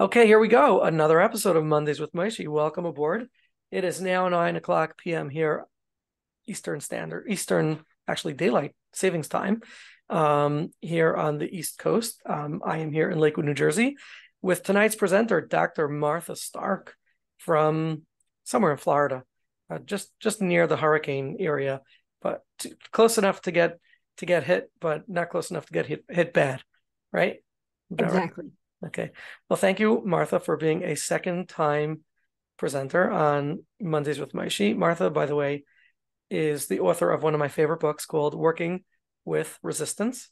Okay, here we go. Another episode of Mondays with Moshe. Welcome aboard. It is now 9 o'clock p.m. here, actually daylight savings time, here on the East Coast. I am here in Lakewood, New Jersey, with tonight's presenter, Dr. Martha Stark, from somewhere in Florida, just near the hurricane area, but close enough to get hit, but not close enough to get hit bad, right? Is that right? Exactly. Okay. Well, thank you, Martha, for being a second time presenter on Mondays with Moshe. Martha, by the way, is the author of one of my favorite books called Working with Resistance.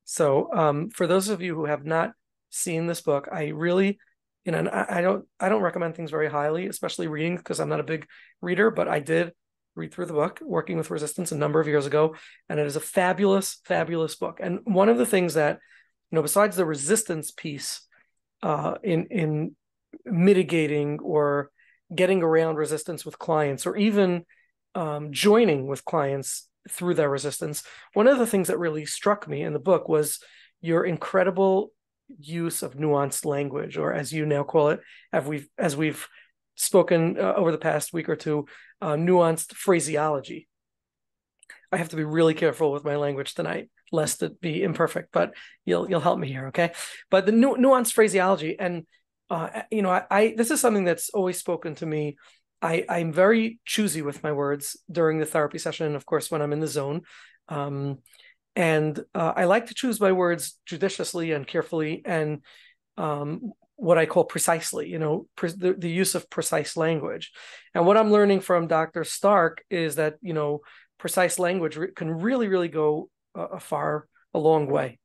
So for those of you who have not seen this book, I really, and I don't recommend things very highly, especially reading, because I'm not a big reader, but I did read through the book, Working with Resistance, a number of years ago, and it is a fabulous, fabulous book. And one of the things that, besides the resistance piece, in mitigating or getting around resistance with clients, or even joining with clients through their resistance, one of the things that really struck me in the book was your incredible use of nuanced language, or as you now call it, as we've spoken over the past week or two, nuanced phraseology. I have to be really careful with my language tonight, lest it be imperfect, but you'll help me here, okay? But the nuanced phraseology, and I this is something that's always spoken to me. I'm very choosy with my words during the therapy session, of course, when I'm in the zone. And I like to choose my words judiciously and carefully, and what I call precisely, the use of precise language. And what I'm learning from Dr. Stark is that, precise language can really, really go a long way.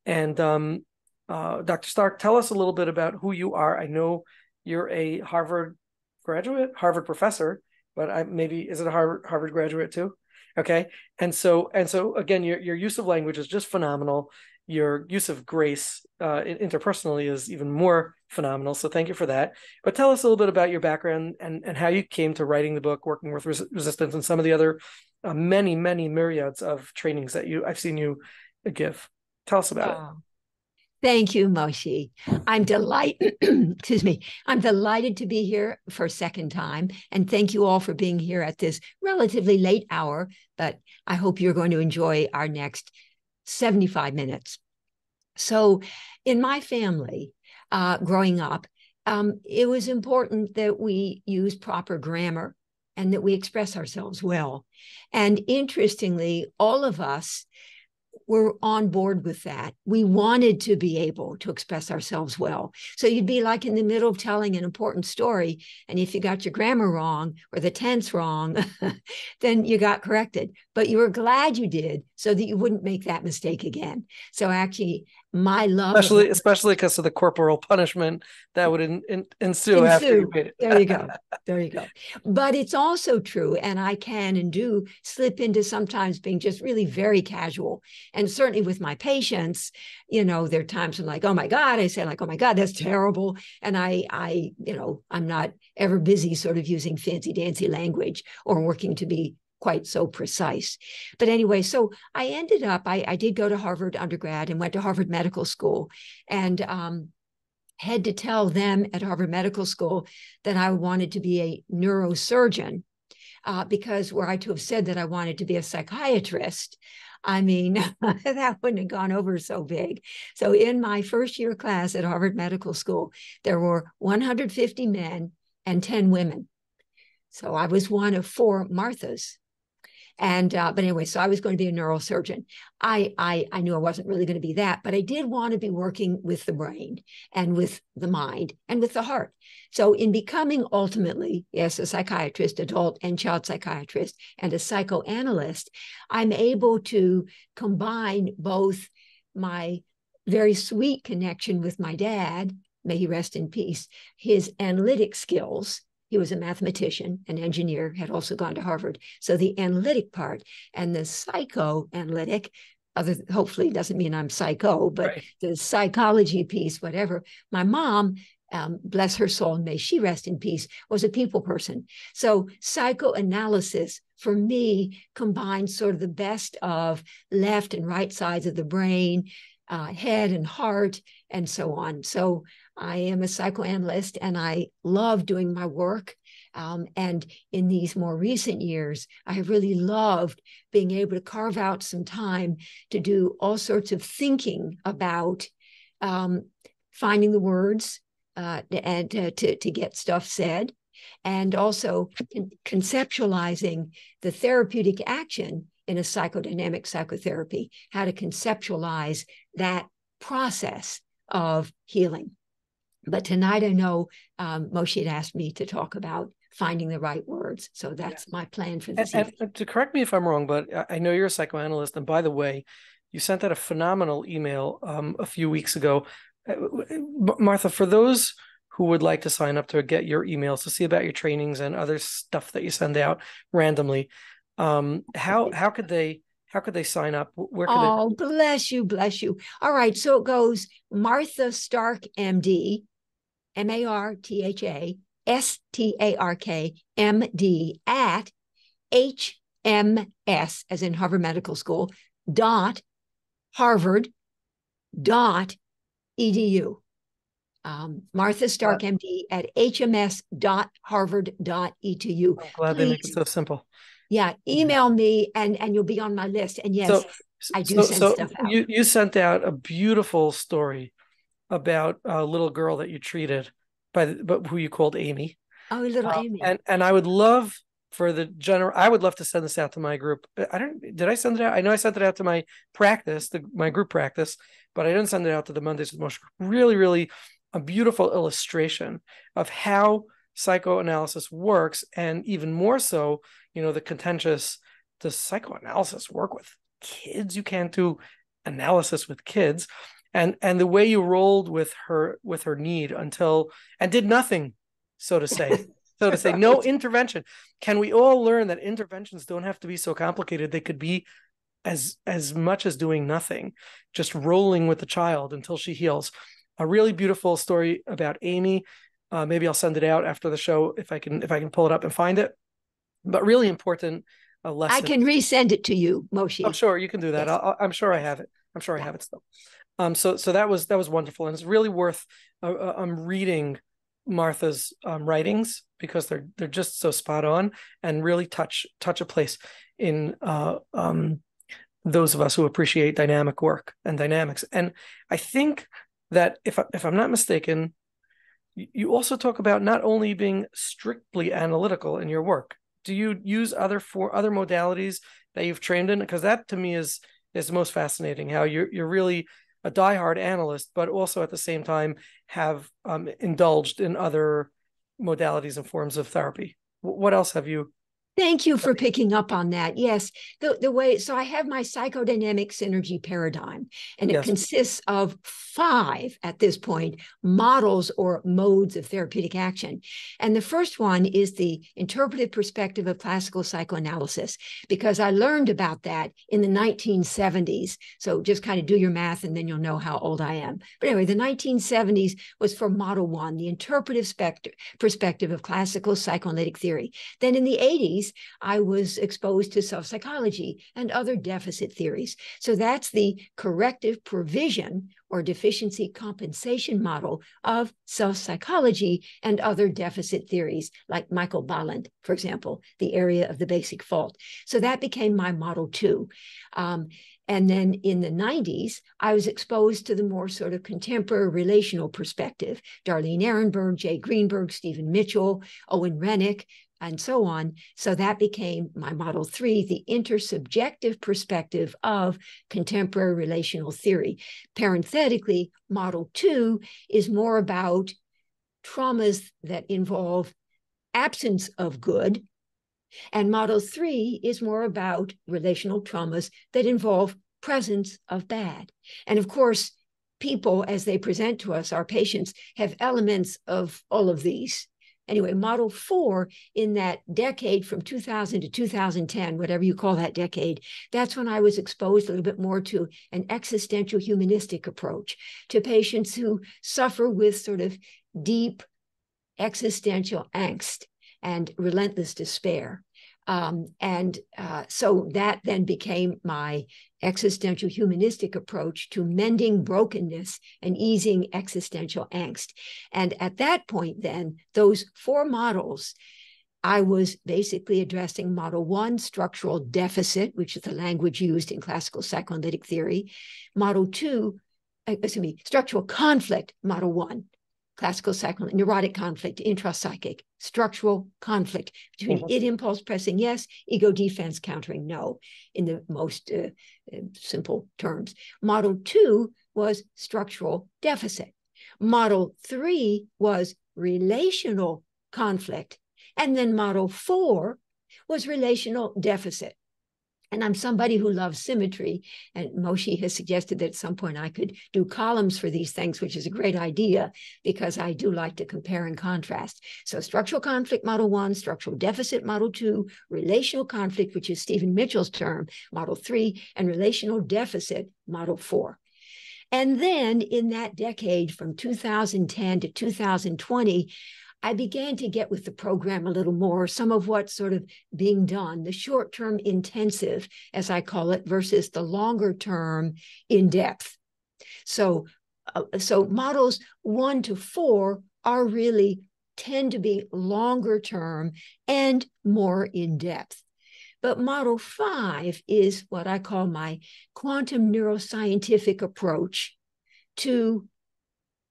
And Dr. Stark, tell us a little bit about who you are. I know you're a Harvard graduate, Harvard professor, but is it a Harvard graduate too? Okay. And so again, your use of language is just phenomenal. Your use of grace interpersonally is even more phenomenal. So thank you for that. But tell us a little bit about your background and how you came to writing the book, Working with Resistance, and some of the other many, many myriads of trainings that I've seen you give. Tell us about it. Thank you, Moshe. I'm delighted, excuse me, I'm delighted to be here for a second time. And thank you all for being here at this relatively late hour, but I hope you're going to enjoy our next 75 minutes. So in my family, growing up, it was important that we use proper grammar and that we express ourselves well. And interestingly, all of us were on board with that. We wanted to be able to express ourselves well. So you'd be like in the middle of telling an important story, and if you got your grammar wrong or the tense wrong, then you got corrected. But you were glad you did, so that you wouldn't make that mistake again. So actually, my love especially because of the corporal punishment that would ensue after you made it. There you go. There you go. But it's also true, and I can and do slip into sometimes being just really very casual. And certainly with my patients, there are times I'm like, oh my God, I say like, oh my God, that's terrible. And I'm not ever busy sort of using fancy dancy language or working to be quite so precise. But anyway, so I ended up, I did go to Harvard undergrad and went to Harvard Medical School, and had to tell them at Harvard Medical School that I wanted to be a neurosurgeon, because were I to have said that I wanted to be a psychiatrist, I mean, that wouldn't have gone over so big. So in my first year class at Harvard Medical School, there were 150 men and 10 women. So I was one of 4 Marthas. And but anyway, so I was going to be a neurosurgeon. I knew I wasn't really going to be that, but I did want to be working with the brain and with the mind and with the heart. So in becoming ultimately, yes, a psychiatrist, adult and child psychiatrist, and a psychoanalyst, I'm able to combine both my very sweet connection with my dad, may he rest in peace, his analytic skills. He was a mathematician, an engineer, had also gone to Harvard. So the analytic part and the psychoanalytic, hopefully doesn't mean I'm psycho, but right, the psychology piece, whatever. My mom, bless her soul, and may she rest in peace, was a people person. So psychoanalysis for me combines sort of the best of left and right sides of the brain, head and heart, and so on. So I am a psychoanalyst, and I love doing my work. And in these more recent years, I have really loved being able to carve out some time to do all sorts of thinking about finding the words and to get stuff said, and also conceptualizing the therapeutic action in a psychodynamic psychotherapy, how to conceptualize that process of healing. But tonight I know Moshe had asked me to talk about finding the right words. So that's my plan for this evening. And to correct me if I'm wrong, but I know you're a psychoanalyst. And by the way, you sent out a phenomenal email a few weeks ago. Martha, for those who would like to sign up to get your emails to see about your trainings and other stuff that you send out randomly, how could they sign up? Where could they? Bless you, bless you. All right, so it goes Martha Stark, MD, MARTHA STARK MD at HMS, as in Harvard Medical School, .harvard.edu. Martha Stark, MD at hms.harvard.edu. I'm glad they make it so simple. Yeah, email me and you'll be on my list. And yes, I do send stuff out. You sent out a beautiful story about a little girl that you treated but who you called Amy. Oh, little Amy. And I would love for I would love to send this out to my group. Did I send it out? I know I sent it out to my practice, my group practice, but I didn't send it out to the Mondays with Moshe group. Really, really a beautiful illustration of how psychoanalysis works. And even more so, does psychoanalysis work with kids? You can't do analysis with kids. And the way you rolled with her need and did nothing, so to say. No intervention. Can we all learn that interventions don't have to be so complicated? They could be as much as doing nothing, just rolling with the child until she heals. A really beautiful story about Amy. Maybe I'll send it out after the show if I can pull it up and find it. But really important lesson. I can resend it to you, Moshe. I'm sure you can do that. Yes. I'm sure I have it. I'm sure I have it still. So that was wonderful, and it's really worth reading Martha's writings, because they're just so spot on and really touch a place in those of us who appreciate dynamic work and dynamics. And I think that if I'm not mistaken, you also talk about not only being strictly analytical in your work. Do you use other modalities that you've trained in? Because that to me is most fascinating. How you're really a diehard analyst, but also at the same time have indulged in other modalities and forms of therapy. What else have you? Thank you for picking up on that. Yes, the way, so I have my psychodynamic synergy paradigm, and it consists of 5 at this point models or modes of therapeutic action. And the first one is the interpretive perspective of classical psychoanalysis, because I learned about that in the 1970s. So just kind of do your math and then you'll know how old I am. But anyway, the 1970s was for model 1, the interpretive perspective of classical psychoanalytic theory. Then in the 80s, I was exposed to self-psychology and other deficit theories. So that's the corrective provision or deficiency compensation model of self-psychology and other deficit theories, like Michael Balint, for example, the area of the basic fault. So that became my model 2. And then in the 90s, I was exposed to the more sort of contemporary relational perspective, Darlene Ehrenberg, Jay Greenberg, Stephen Mitchell, Owen Rennick, and so on. So that became my model 3, the intersubjective perspective of contemporary relational theory. Parenthetically, model 2 is more about traumas that involve absence of good, and model 3 is more about relational traumas that involve presence of bad. And of course, people, as they present to us, our patients, have elements of all of these. Anyway, model 4 in that decade from 2000 to 2010, whatever you call that decade, that's when I was exposed a little bit more to an existential humanistic approach to patients who suffer with sort of deep existential angst and relentless despair. So that then became my existential humanistic approach to mending brokenness and easing existential angst. And at that point, then, those 4 models, I was basically addressing model 1, structural deficit, which is the language used in classical psychoanalytic theory. Model 2, structural conflict, model 1, classical psychoanalytic, neurotic conflict, intrapsychic, structural conflict between id impulse pressing yes, ego defense countering no, in the most simple terms. Model 2 was structural deficit. Model 3 was relational conflict. And then model 4 was relational deficit. And I'm somebody who loves symmetry. And Moshe has suggested that at some point I could do columns for these things, which is a great idea because I do like to compare and contrast. So structural conflict, model 1, structural deficit, model 2, relational conflict, which is Stephen Mitchell's term, model 3, and relational deficit, model 4. And then in that decade from 2010 to 2020, I began to get with the program a little more, some of what's sort of being done, the short-term intensive, as I call it, versus the longer-term in-depth. So models 1 to 4 are really tend to be longer-term and more in-depth. But model 5 is what I call my quantum neuroscientific approach to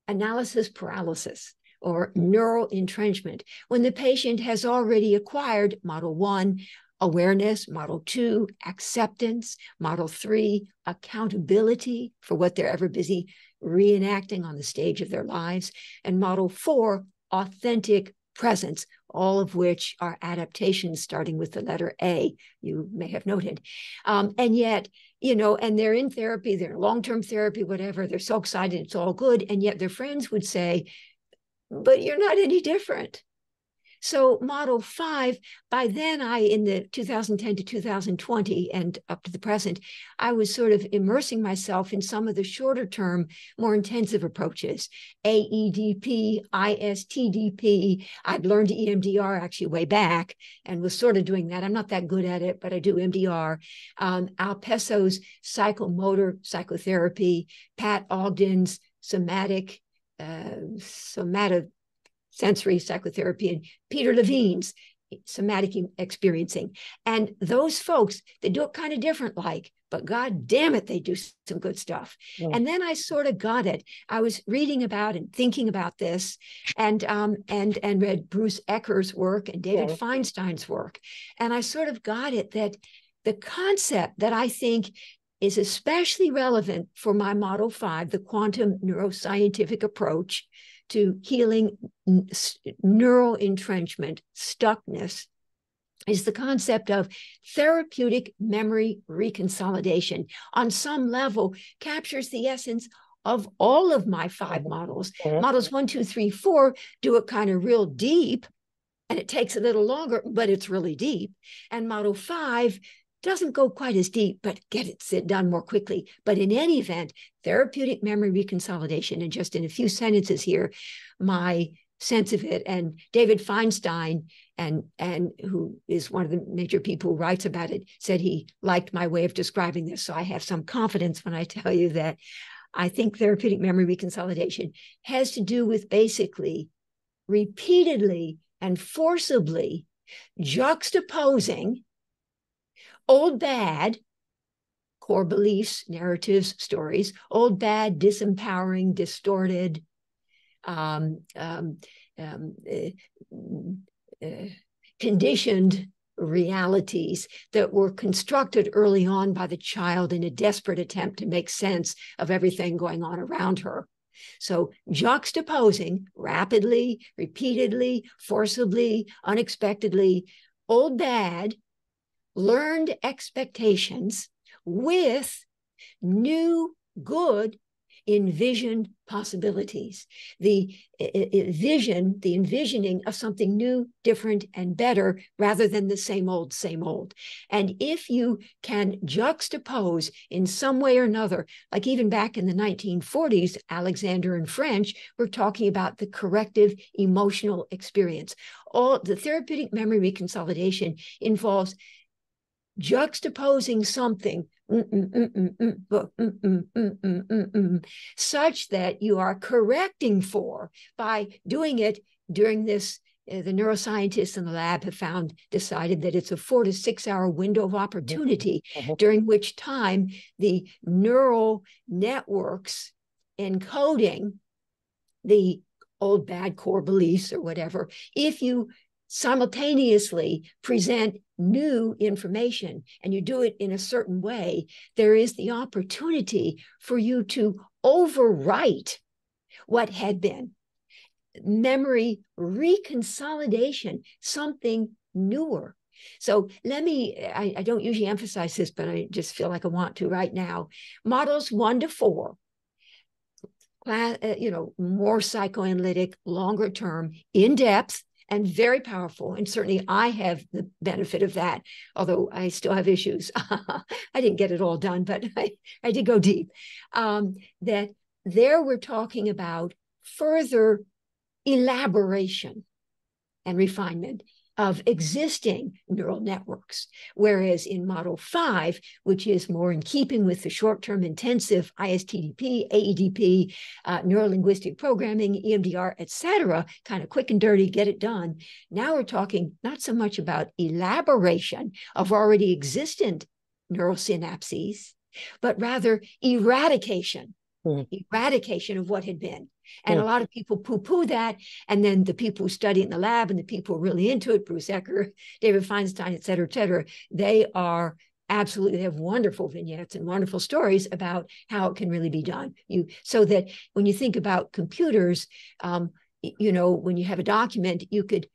analysis paralysis, or neural entrenchment, when the patient has already acquired model 1, awareness, model 2, acceptance, model 3, accountability for what they're ever busy reenacting on the stage of their lives, and model 4, authentic presence, all of which are adaptations starting with the letter A, you may have noted. And yet, and they're in therapy, they're in long-term therapy, whatever, they're so excited, it's all good, and yet their friends would say, but you're not any different. So model 5, by then in the 2010 to 2020 and up to the present, I was sort of immersing myself in some of the shorter term, more intensive approaches, AEDP, ISTDP. I'd learned EMDR actually way back and was sort of doing that. I'm not that good at it, but I do MDR. Al Pesso's psychomotor psychotherapy, Pat Ogden's somatic sensory psychotherapy, and Peter Levine's somatic experiencing. And those folks, they do it kind of different but God damn it, they do some good stuff. Yeah. And then I sort of got it. I was reading about and thinking about this and read Bruce Ecker's work and David Feinstein's work. And I sort of got it that the concept that I think is especially relevant for my Model 5, the quantum neuroscientific approach to healing neural entrenchment, stuckness, is the concept of therapeutic memory reconsolidation. On some level, captures the essence of all of my 5 models. Models 1, 2, 3, 4 do it kind of real deep, and it takes a little longer, but it's really deep. And Model 5 doesn't go quite as deep, but gets it done more quickly. But in any event, therapeutic memory reconsolidation, and just in a few sentences here, my sense of it, and David Feinstein, and who is one of the major people who writes about it, said he liked my way of describing this. So I have some confidence when I tell you that I think therapeutic memory reconsolidation has to do with basically repeatedly and forcibly juxtaposing old bad core beliefs, narratives, stories, old bad, disempowering, distorted, conditioned realities that were constructed early on by the child in a desperate attempt to make sense of everything going on around her. So juxtaposing rapidly, repeatedly, forcibly, unexpectedly, old bad, learned expectations with new good envisioned possibilities, the envisioning of something new, different, and better, rather than the same old, same old. And if you can juxtapose in some way or another, like even back in the 1940s, Alexander and French were talking about the corrective emotional experience. All the therapeutic memory reconsolidation involves juxtaposing something such that you are correcting for by doing it during this. The neuroscientists in the lab have decided that it's a 4 to 6 hour window of opportunity, during which time the neural networks encoding the old bad core beliefs or whatever, if you simultaneously present new information and you do it in a certain way, there is the opportunity for you to overwrite what had been. Memory reconsolidation, something newer. So I don't usually emphasize this, but I just feel like I want to right now. Models 1 to 4, more psychoanalytic, longer term, in depth, and very powerful. And certainly I have the benefit of that, although I still have issues. I didn't get it all done, but I did go deep. That there we're talking about further elaboration and refinement of existing neural networks. Whereas in model 5, which is more in keeping with the short-term intensive ISTDP, AEDP, neuro-linguistic programming, EMDR, et cetera, kind of quick and dirty, get it done. Now we're talking not so much about elaboration of already existent neural synapses, but rather eradication of what had been. And a lot of people poo-poo that. And then the people who study it in the lab and the people who are really into it, Bruce Ecker, David Feinstein, et cetera, they have wonderful vignettes and wonderful stories about how it can really be done. So that when you think about computers, when you have a document, you could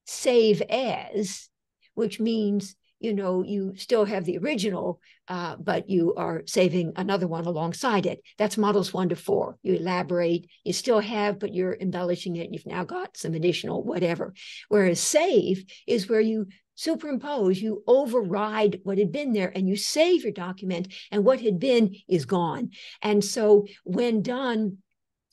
save as, which means you still have the original, but you are saving another one alongside it. That's models 1 to 4. You elaborate, you still have, but you're embellishing it. You've now got some additional whatever. Whereas save is where you superimpose, you override what had been there and you save your document, and what had been is gone. And so when done,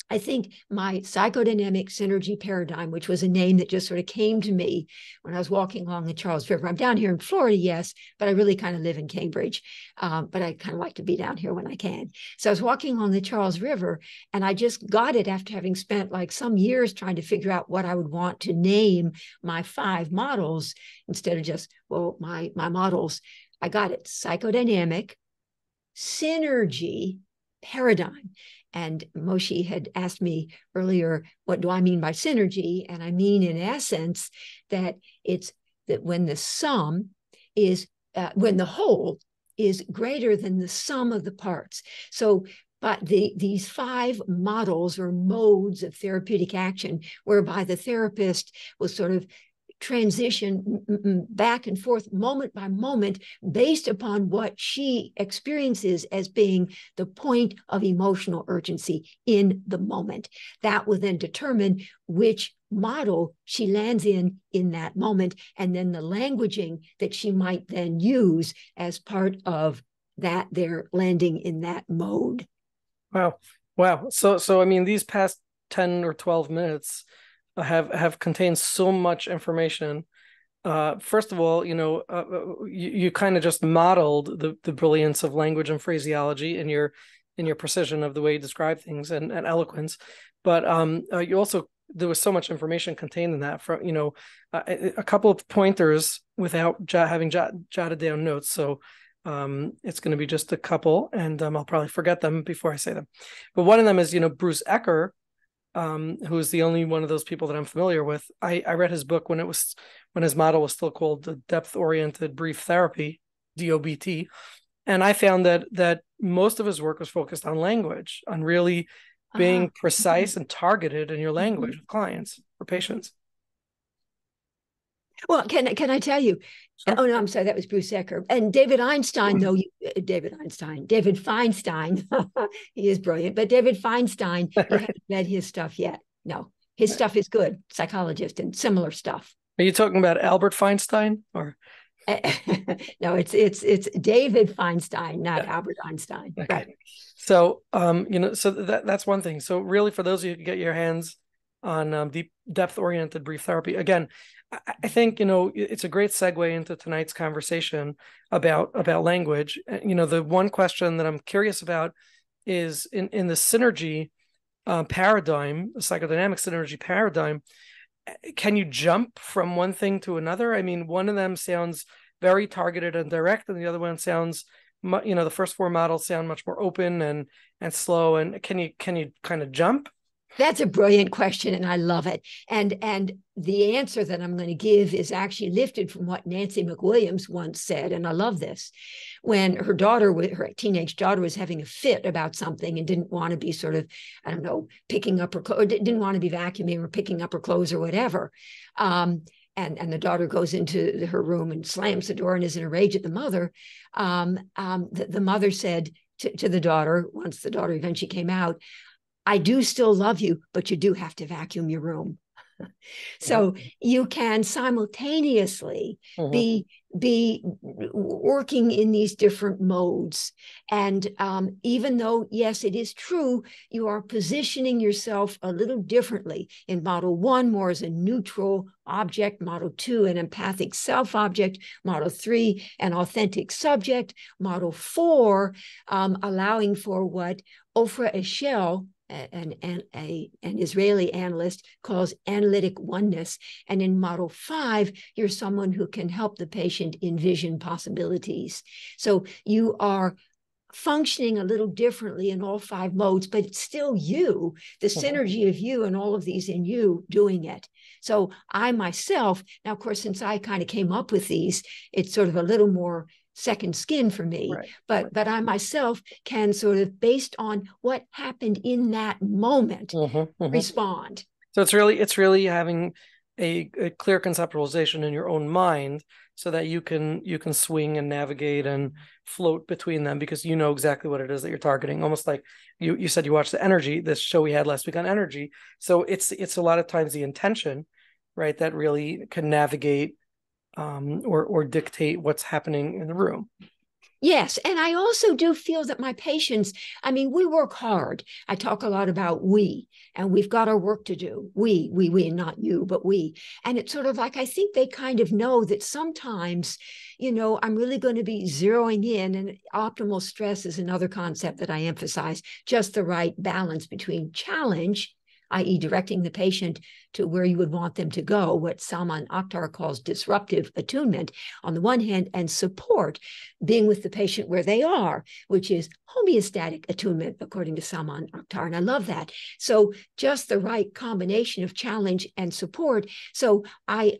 I think my psychodynamic synergy paradigm, which was a name that just sort of came to me when I was walking along the Charles River. I'm down here in Florida, yes, but I really kind of live in Cambridge. But I kind of like to be down here when I can. So I was walking along the Charles River, and I just got it after having spent like some years trying to figure out what I would want to name my 5 models instead of just, my models. I got it: psychodynamic synergy paradigm. And Moshe had asked me earlier, what do I mean by synergy? And I mean, in essence, that it's that when the sum is, when the whole is greater than the sum of the parts. So, but these 5 models or modes of therapeutic action, whereby the therapist will sort of transition back and forth moment by moment based upon what she experiences as being the point of emotional urgency in the moment. That will then determine which model she lands in that moment, and then the languaging that she might then use as part of that, they're landing in that mode. Wow. So I mean, these past 10 or 12 minutes have contained so much information. First of all, you kind of just modeled the brilliance of language and phraseology in your precision of the way you describe things and eloquence. But you also, there was so much information contained in that, from a couple of pointers without having jotted down notes. So it's going to be just a couple, and I'll probably forget them before I say them. But one of them is, Bruce Ecker, who is the only one of those people that I'm familiar with. I read his book when his model was still called the Depth-Oriented Brief Therapy, DOBT, and I found that most of his work was focused on language, on really being precise and targeted in your language with clients or patients. Well, can I tell you? Sure. Oh no, I'm sorry, that was Bruce Ecker. And David Einstein, though, David Feinstein, he is brilliant. But David Feinstein, you haven't read his stuff yet. No, his stuff is good, psychologist and similar stuff. Are you talking about Albert Feinstein or? No, it's David Feinstein, not Yeah. Albert Einstein. Right. Okay. So, so that's one thing. So really, for those of you who get your hands on deep depth oriented brief therapy, again, I think, it's a great segue into tonight's conversation about language. The one question that I'm curious about is in the synergy paradigm, the psychodynamic synergy paradigm, can you jump from one thing to another? I mean, one of them sounds very targeted and direct, and the other one sounds, the first four models sound much more open and slow. And can you kind of jump? That's a brilliant question, and I love it. And the answer that I'm going to give is actually lifted from what Nancy McWilliams once said, and I love this. When her teenage daughter, was having a fit about something and didn't want to be sort of, I don't know, picking up her clothes, or didn't want to be vacuuming or picking up her clothes or whatever. And the daughter goes into her room and slams the door and is in a rage at the mother. The mother said to the daughter, once the daughter eventually came out, I do still love you, but you do have to vacuum your room. So you can simultaneously Mm-hmm. be working in these different modes. And even though, yes, it is true, you are positioning yourself a little differently. In model 1, more as a neutral object, model 2, an empathic self-object, model 3, an authentic subject, model 4, allowing for what Ofra Eshel, an Israeli analyst, calls analytic oneness. And in model 5, you're someone who can help the patient envision possibilities. So you are functioning a little differently in all 5 modes, but it's still you, the synergy of you and all of these in you doing it. So I myself, now, of course, since I kind of came up with these, it's sort of a little more second skin for me, Right. but I myself can sort of, based on what happened in that moment, respond. So it's really having a clear conceptualization in your own mind so that you can swing and navigate and float between them because you know exactly what it is that you're targeting. Almost like you said you watched this show we had last week on energy. So it's a lot of times the intention, right, that really can navigate or dictate what's happening in the room. Yes. And I also do feel that my patients, I mean, we work hard. I talk a lot about we, and we've got our work to do. We, and not you, but we. And it's sort of like, I think they kind of know that sometimes, I'm really going to be zeroing in, and optimal stress is another concept that I emphasize, just the right balance between challenge, i.e., directing the patient to where you would want them to go, what Salman Akhtar calls disruptive attunement, on the one hand, and support, being with the patient where they are, which is homeostatic attunement, according to Salman Akhtar. And I love that. So just the right combination of challenge and support. So I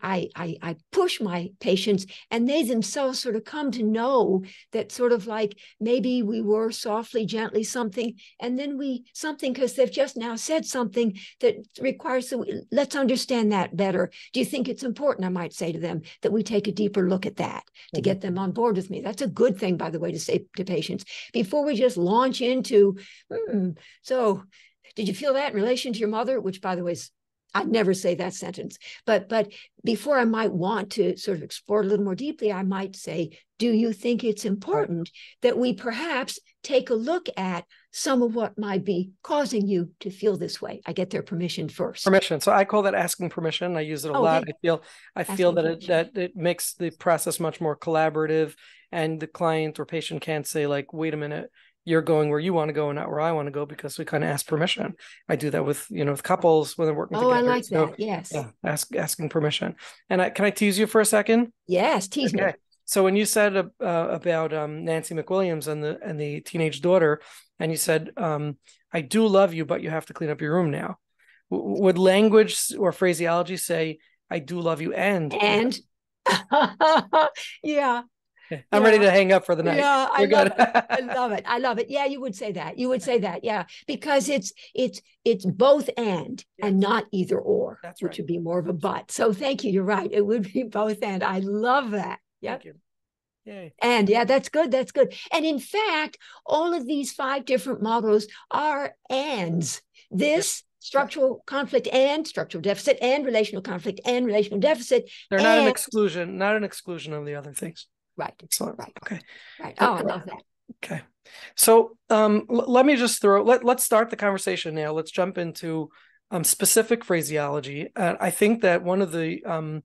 push my patients, and they themselves sort of come to know that sort of like maybe we were softly, gently something, and then something because they've just now said something that requires, let's understand that better. Do you think it's important, I might say to them, that we take a deeper look at that to get them on board with me? That's a good thing, by the way, to say to patients before we just launch into, so did you feel that in relation to your mother? Which, by the way, I'd never say that sentence. But before I might want to sort of explore a little more deeply, I might say, do you think it's important that we perhaps take a look at some of what might be causing you to feel this way? I get their permission first. Permission. So I call that asking permission. I use it a lot. I feel that it makes the process much more collaborative, and the client or patient can't say like, wait a minute, you're going where you want to go and not where I want to go, because we kind of ask permission. I do that with couples when they're working together. I like that. Yes. Yeah, asking permission. And can I tease you for a second? Yes, tease me. So when you said about Nancy McWilliams and the teenage daughter, and you said, I do love you, but you have to clean up your room now. Would language or phraseology say, I do love you and yeah. Okay. I'm ready Yeah. to hang up for the night. Yeah, I We're love good. it. I love it. I love it. Yeah, you would say that. You would say that. Yeah, because it's both and Yes, not either or, that's which right. would be more of a but. So thank you. You're right. It would be both and. I love that. Yep. Thank you. Yay. And yeah, that's good. That's good. And in fact, all of these 5 different models are ands. Yeah. This Yes. structural conflict and structural deficit and relational conflict and relational deficit They're and not an exclusion of the other things. right, Excellent. right, Okay. right. Oh, I love that. Okay. So let me just let's start the conversation now. Let's jump into specific phraseology. I think that one of the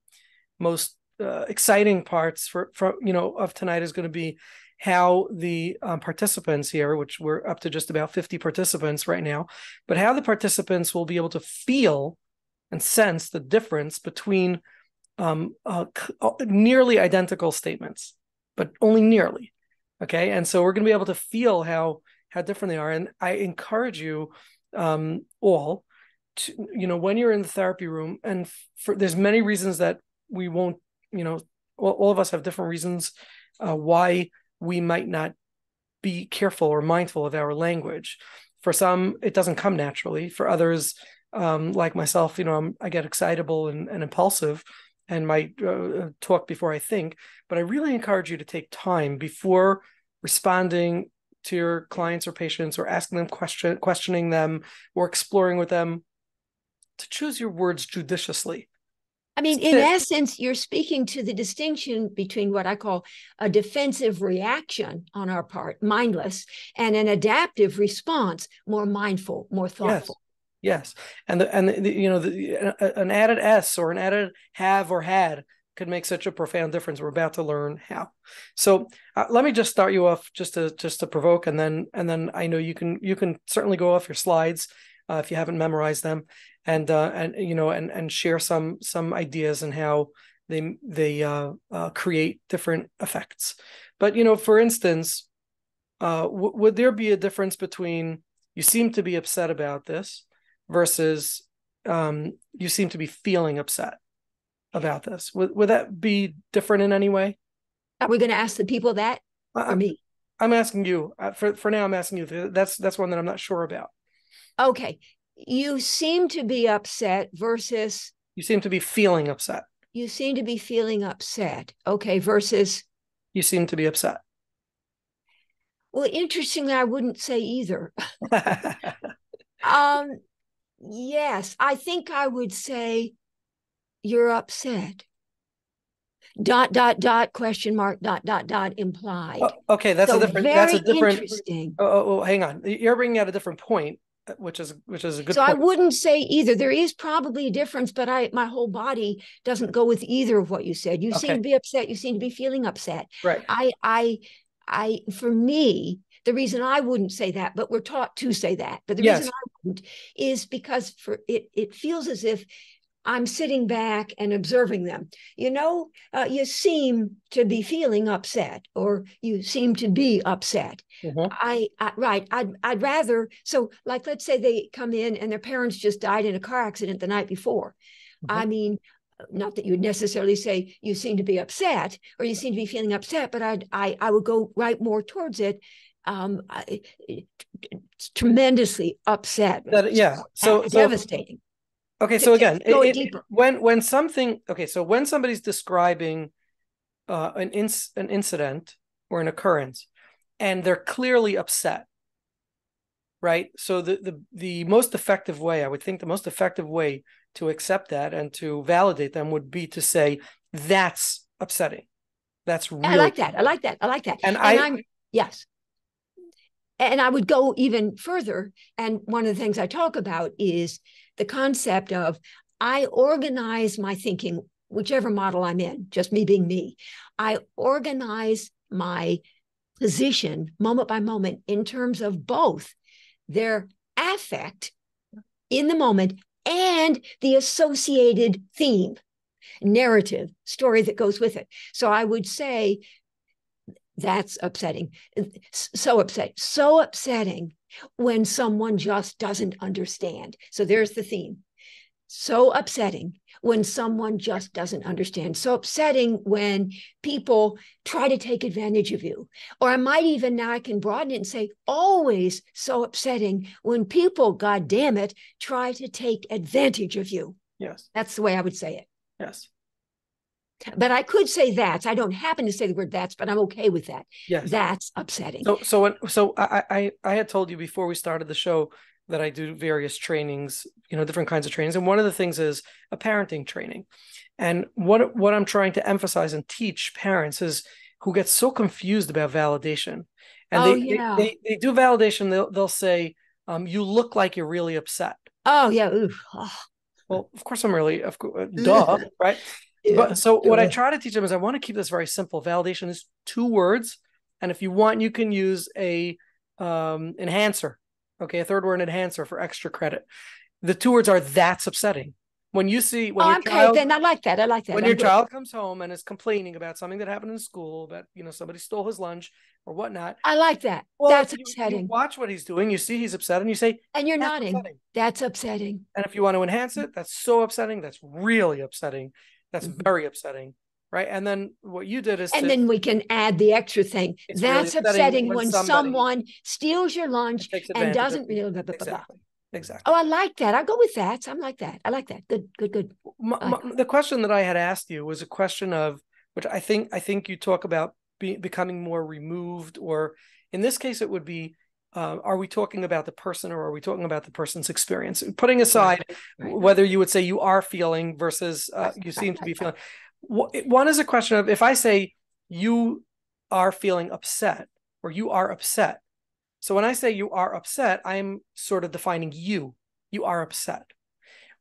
most exciting parts for of tonight is going to be how the participants here, which we're up to just about 50 participants right now, but how the participants will be able to feel and sense the difference between nearly identical statements, but only nearly. Okay, and so we're going to be able to feel how different they are, and I encourage you all to, when you're in the therapy room, and there's many reasons that we won't, all of us have different reasons why we might not be careful or mindful of our language. For some, it doesn't come naturally. For others, like myself, I get excitable and impulsive and might talk before I think. But I really encourage you to take time before responding to your clients or patients or asking them questioning them or exploring with them, to choose your words judiciously. I mean, in essence, you're speaking to the distinction between what I call a defensive reaction on our part, mindless, and an adaptive response, more mindful, more Yes. thoughtful. Yes. And an added S or an added have or had could make such a profound difference. We're about to learn how. So let me just start you off just to provoke, and then I know you can certainly go off your slides if you haven't memorized them, and share some ideas and how they create different effects. But for instance, would there be a difference between you seem to be upset about this versus you seem to be feeling upset about this? Would that be different in any way? Are we going to ask the people that or I, me? I'm asking you. For now, I'm asking you. That's one that I'm not sure about. Okay. You seem to be upset versus You seem to be feeling upset. you seem to be feeling upset. Okay. Versus, You seem to be upset. well, interestingly, I wouldn't say either. Um, yes, I think I would say you're upset. Dot, dot, dot, question mark, dot, dot, dot, implied. Okay, So that's very a different. interesting. Hang on. You're bringing out a different point, which is a good So I point. wouldn't say either. There is probably a difference, but my whole body doesn't go with either of what you said. You seem Okay, to be upset. You seem to be feeling upset. right. For me, the reason I wouldn't say that, but we're taught to say that, but the reason Yes. I wouldn't is because it feels as if I'm sitting back and observing them. You seem to be feeling upset, or you seem to be upset. Mm-hmm. Right. I'd rather. So, like, let's say they come in and their parents just died in a car accident the night before. Mm-hmm. I mean, not that you would necessarily say you seem to be upset or you seem to be feeling upset, but I would go right more towards it. Tremendously upset. Yeah. So Devastating. okay. So again, Go deeper. when something okay, so when somebody's describing an incident or an occurrence, and they're clearly upset, right? So the most effective way, I would think, the most effective way to accept that and to validate them would be to say that's upsetting. That's I really like that. I like that. I like that. and And I yes. And I would go even further. And one of the things I talk about is the concept of I organize my thinking, whichever model I'm in, just me being me. I organize my position moment by moment in terms of both their affect in the moment and the associated theme, narrative, story that goes with it. So I would say that's upsetting. So upsetting when someone just doesn't understand. So there's the theme. So upsetting when someone just doesn't understand. So upsetting when people try to take advantage of you. Or I might even, now I can broaden it and say, always so upsetting when people, God damn it, try to take advantage of you. Yes. That's the way I would say it. Yes. But I could say that's. I don't happen to say the word that's, but I'm okay with that. Yes. That's upsetting. So I had told you before we started the show that I do various trainings, different kinds of trainings. And one of the things is a parenting training. And what I'm trying to emphasize and teach parents is who get so confused about validation. And Oh, yeah. they do validation. They'll say, you look like you're really upset. Oh, yeah. Oof. Oh. Well, of course I'm really, duh, right? Yeah. But so what I try to teach them is I want to keep this very simple. Validation is 2 words. And if you want, you can use a enhancer. Okay, a third word enhancer for extra credit. The 2 words are that's upsetting. When you see when your Okay, child then I like that. I like that. when I'm your good. child comes home and is complaining about something that happened in school, that somebody stole his lunch or whatnot. I like that. Well, That's you upsetting. watch what he's doing, you see he's upset, and you say, And you're that's nodding. upsetting. That's upsetting. And if you want to enhance it, that's so upsetting, that's really upsetting, that's Mhm. very upsetting, right? And then what you did is And then we can add the extra thing. it's really That's upsetting upsetting when when somebody someone steals your lunch takes and advantage of doesn't you. really. Blah, blah, blah, blah. Exactly. Oh, Exactly. I like that. I go with that. I'm like that. I like that. Good, good, good. I like The question that I had asked you was a question of which I think you talk about becoming more removed, or in this case, it would be, are we talking about the person or are we talking about the person's experience? Putting aside right. whether you would say you are feeling versus you seem to be feeling. One is a question of if I say you are feeling upset or you are upset. So when I say you are upset, I'm sort of defining you. You are upset.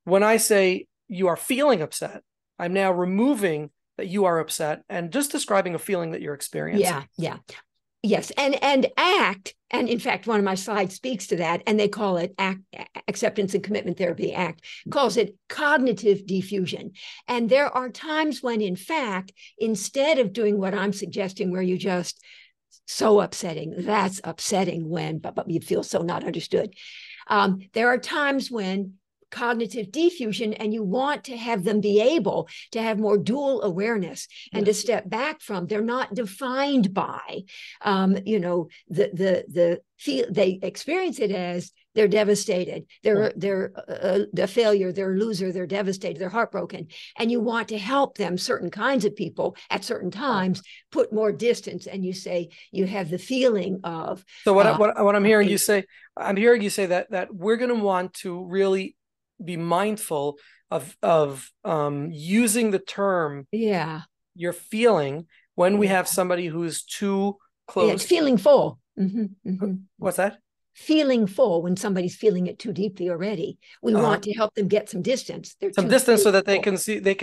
When I say you are feeling upset, I'm now removing that you are upset and just describing a feeling that you're experiencing. Yeah, yeah. Yes, and ACT, and in fact, one of my slides speaks to that, and they call it ACT, Acceptance and Commitment Therapy. ACT calls it cognitive diffusion. And there are times when, in fact, instead of doing what I'm suggesting, where you just so upsetting, that's upsetting when, but you feel so not understood. There are times when cognitive diffusion, and you want to have them be able to have more dual awareness and to step back from. They're not defined by, they experience it as they're devastated, they're a failure, they're a loser, they're devastated, they're heartbroken, and you want to help them. Certain kinds of people at certain times put more distance, and you say you have the feeling of. So what I'm hearing you say, I'm hearing you say that we're going to want to really be mindful of using the term you're feeling when we have somebody who's too close. Yeah, it's feeling full. What's that? Feeling full when somebody's feeling it too deeply already. We want to help them get some distance. They're some distance so that they can see, they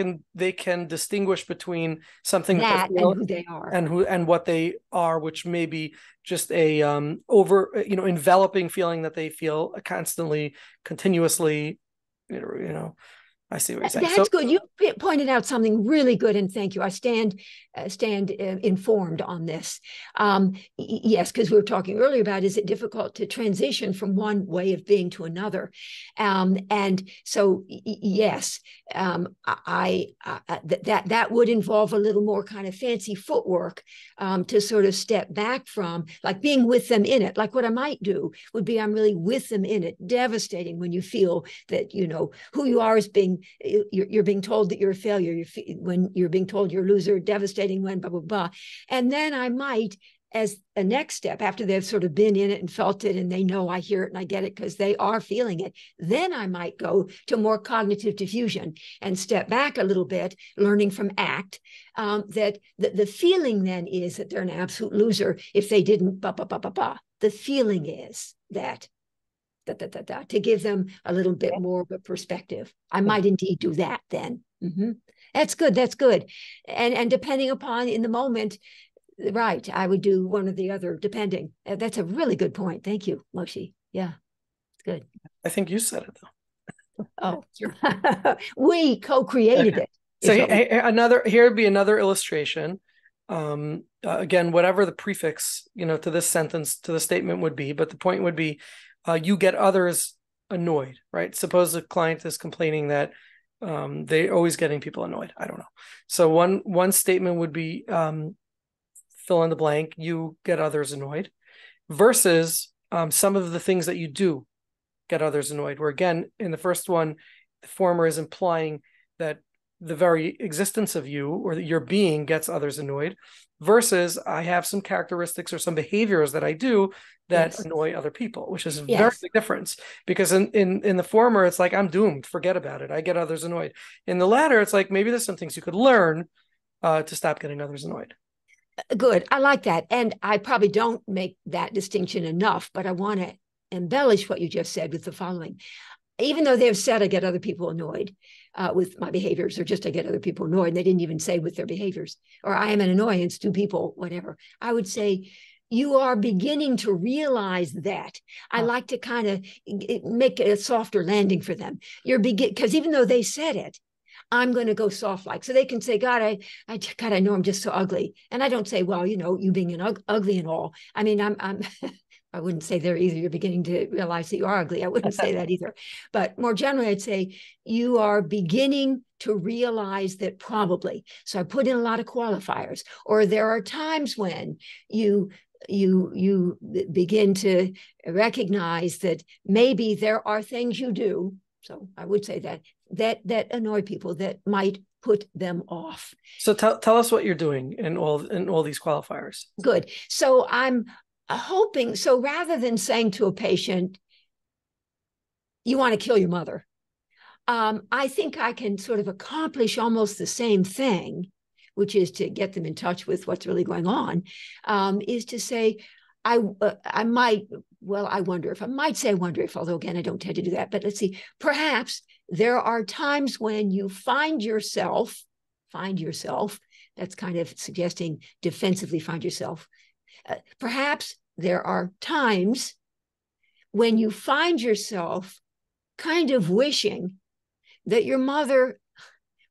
can distinguish between something that and who they are and what they are, which may be just a enveloping feeling that they feel constantly, continuously. I see what you're saying. That's good. You pointed out something really good, and thank you. I stand informed on this. Yes, because we were talking earlier about, is it difficult to transition from one way of being to another? And so yes, that would involve a little more kind of fancy footwork to sort of step back from, like being with them in it. Like what I might do would be, I'm really with them in it. Devastating when you feel that who you are is being. You're being told that you're a failure. When you're being told you're a loser, devastating when blah, blah, blah. And then I might, as a next step, after they've sort of been in it and felt it, and they know I hear it and I get it because they are feeling it, then I might go to more cognitive diffusion and step back a little bit, learning from ACT, that the feeling then is that they're an absolute loser if they didn't blah, blah, blah, blah, blah. The feeling is that to give them a little bit more of a perspective. I might indeed do that then. That's good. That's good. And depending upon in the moment, right, I would do one or the other, depending. That's a really good point. Thank you, Moshe. Yeah, it's good. I think you said it though. Oh, we co-created it. So here would be another illustration. Again, whatever the prefix, to this sentence, to the statement would be, but the point would be, you get others annoyed, right? Suppose a client is complaining that they're always getting people annoyed. I don't know. So one statement would be fill in the blank, you get others annoyed, versus some of the things that you do get others annoyed. Where again, in the first one, the former is implying that the very existence of you or your being gets others annoyed, versus I have some characteristics or some behaviors that I do that Yes. annoy other people, which is a very Yes. big difference. Because in the former, it's like I'm doomed, forget about it. I get others annoyed. In the latter, it's like maybe there's some things you could learn to stop getting others annoyed. Good. I like that. And I probably don't make that distinction enough, but I want to embellish what you just said with the following. Even though they've said I get other people annoyed with my behaviors, or just I get other people annoyed, and they didn't even say with their behaviors, or I am an annoyance to people, whatever, I would say you are beginning to realize that. I like to kind of make a softer landing for them. Because even though they said it, I'm going to go soft like, so they can say, God, I know I'm just so ugly. And I don't say, well, you being an ugly and all. I mean, I'm I wouldn't say there either. You're beginning to realize that you are ugly. I wouldn't say that either. But more generally, I'd say you are beginning to realize that probably. So I put in a lot of qualifiers. Or there are times when you begin to recognize that maybe there are things you do. So I would say that annoy people, that might put them off. So tell us what you're doing in all these qualifiers. Good. So I'm hoping, so rather than saying to a patient, you want to kill your mother, I think I can sort of accomplish almost the same thing, which is to get them in touch with what's really going on, is to say, I wonder if, although again, I don't tend to do that, but let's see, perhaps there are times when you find yourself, that's kind of suggesting defensively find yourself. Perhaps there are times when you find yourself kind of wishing that your mother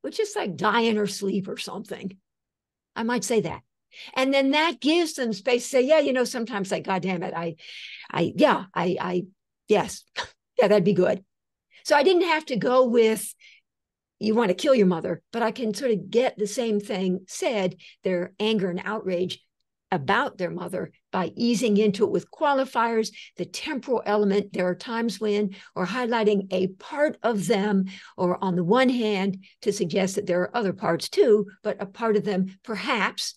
would just like die in her sleep or something. I might say that. And then that gives them space to say, yeah, sometimes like, God damn it, yes, yeah, that'd be good. So I didn't have to go with, you want to kill your mother, but I can sort of get the same thing said, their anger and outrage about their mother, by easing into it with qualifiers, the temporal element. There are times when, or highlighting a part of them, or on the one hand, to suggest that there are other parts too, but a part of them perhaps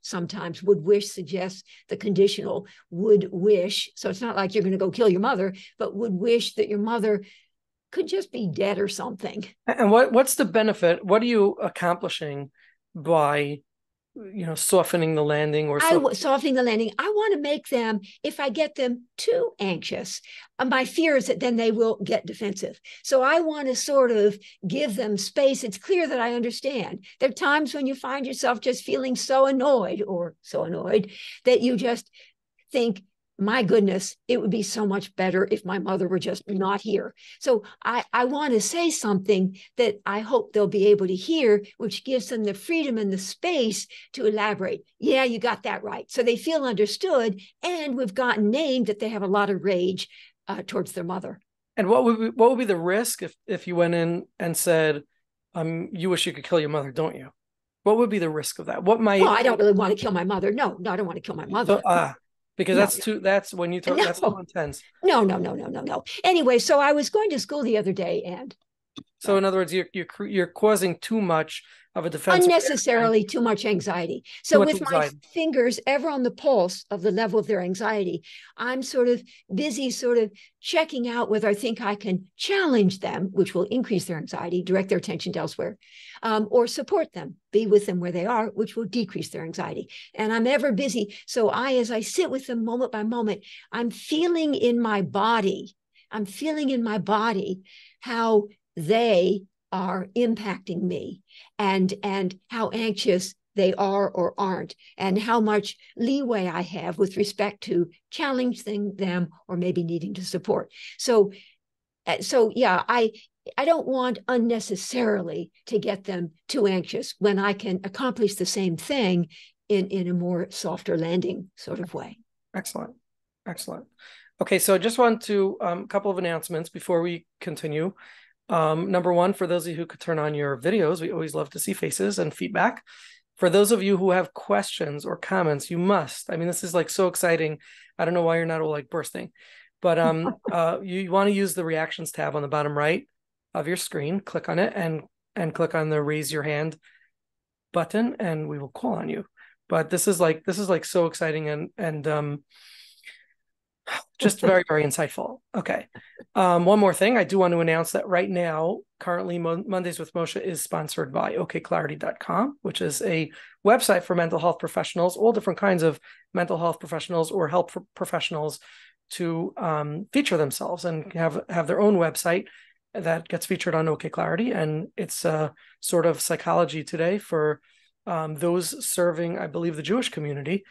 sometimes would wish suggests the conditional would wish. So it's not like you're going to go kill your mother, but would wish that your mother could just be dead or something. And what's the benefit? What are you accomplishing by softening the landing or softening the landing? I want to make them, if I get them too anxious, my fear is that then they will get defensive. So I want to sort of give them space. It's clear that I understand. There are times when you find yourself just feeling so annoyed that you just think, my goodness, it would be so much better if my mother were just not here. So I want to say something that I hope they'll be able to hear, which gives them the freedom and the space to elaborate. Yeah, you got that right. So they feel understood, and we've gotten named that they have a lot of rage towards their mother. And what would be the risk if you went in and said, you wish you could kill your mother, don't you? What would be the risk of that? Well, I don't really want to kill my mother. No, I don't want to kill my mother. Because that's when you talk, that's too intense. No. Anyway, so I was going to school the other day, and so in other words, you're causing too much of a defense, unnecessarily too much anxiety. So with my fingers ever on the pulse of the level of their anxiety, I'm sort of busy sort of checking out whether I think I can challenge them, which will increase their anxiety, direct their attention elsewhere, or support them, be with them where they are, which will decrease their anxiety. And I'm ever busy. So as I sit with them moment by moment, I'm feeling in my body how they are impacting me, and how anxious they are or aren't, and how much leeway I have with respect to challenging them or maybe needing to support. So yeah, I don't want unnecessarily to get them too anxious when I can accomplish the same thing in a more softer landing sort of way. Excellent. Okay, so I just want to a couple of announcements before we continue. Number one, for those of you who could turn on your videos, we always love to see faces and feedback. For those of you who have questions or comments, you must. I mean, this is like so exciting. I don't know why you're not all like bursting, but you want to use the reactions tab on the bottom right of your screen. Click on it and click on the raise your hand button, and we will call on you. But this is like so exciting and just very, very insightful. Okay. One more thing. I do want to announce that right now, currently Mondays with Moshe is sponsored by OKclarity.com, which is a website for mental health professionals, all different kinds of mental health professionals or help professionals to feature themselves and have their own website that gets featured on OKclarity. And it's sort of psychology today for those serving, I believe, the Jewish community.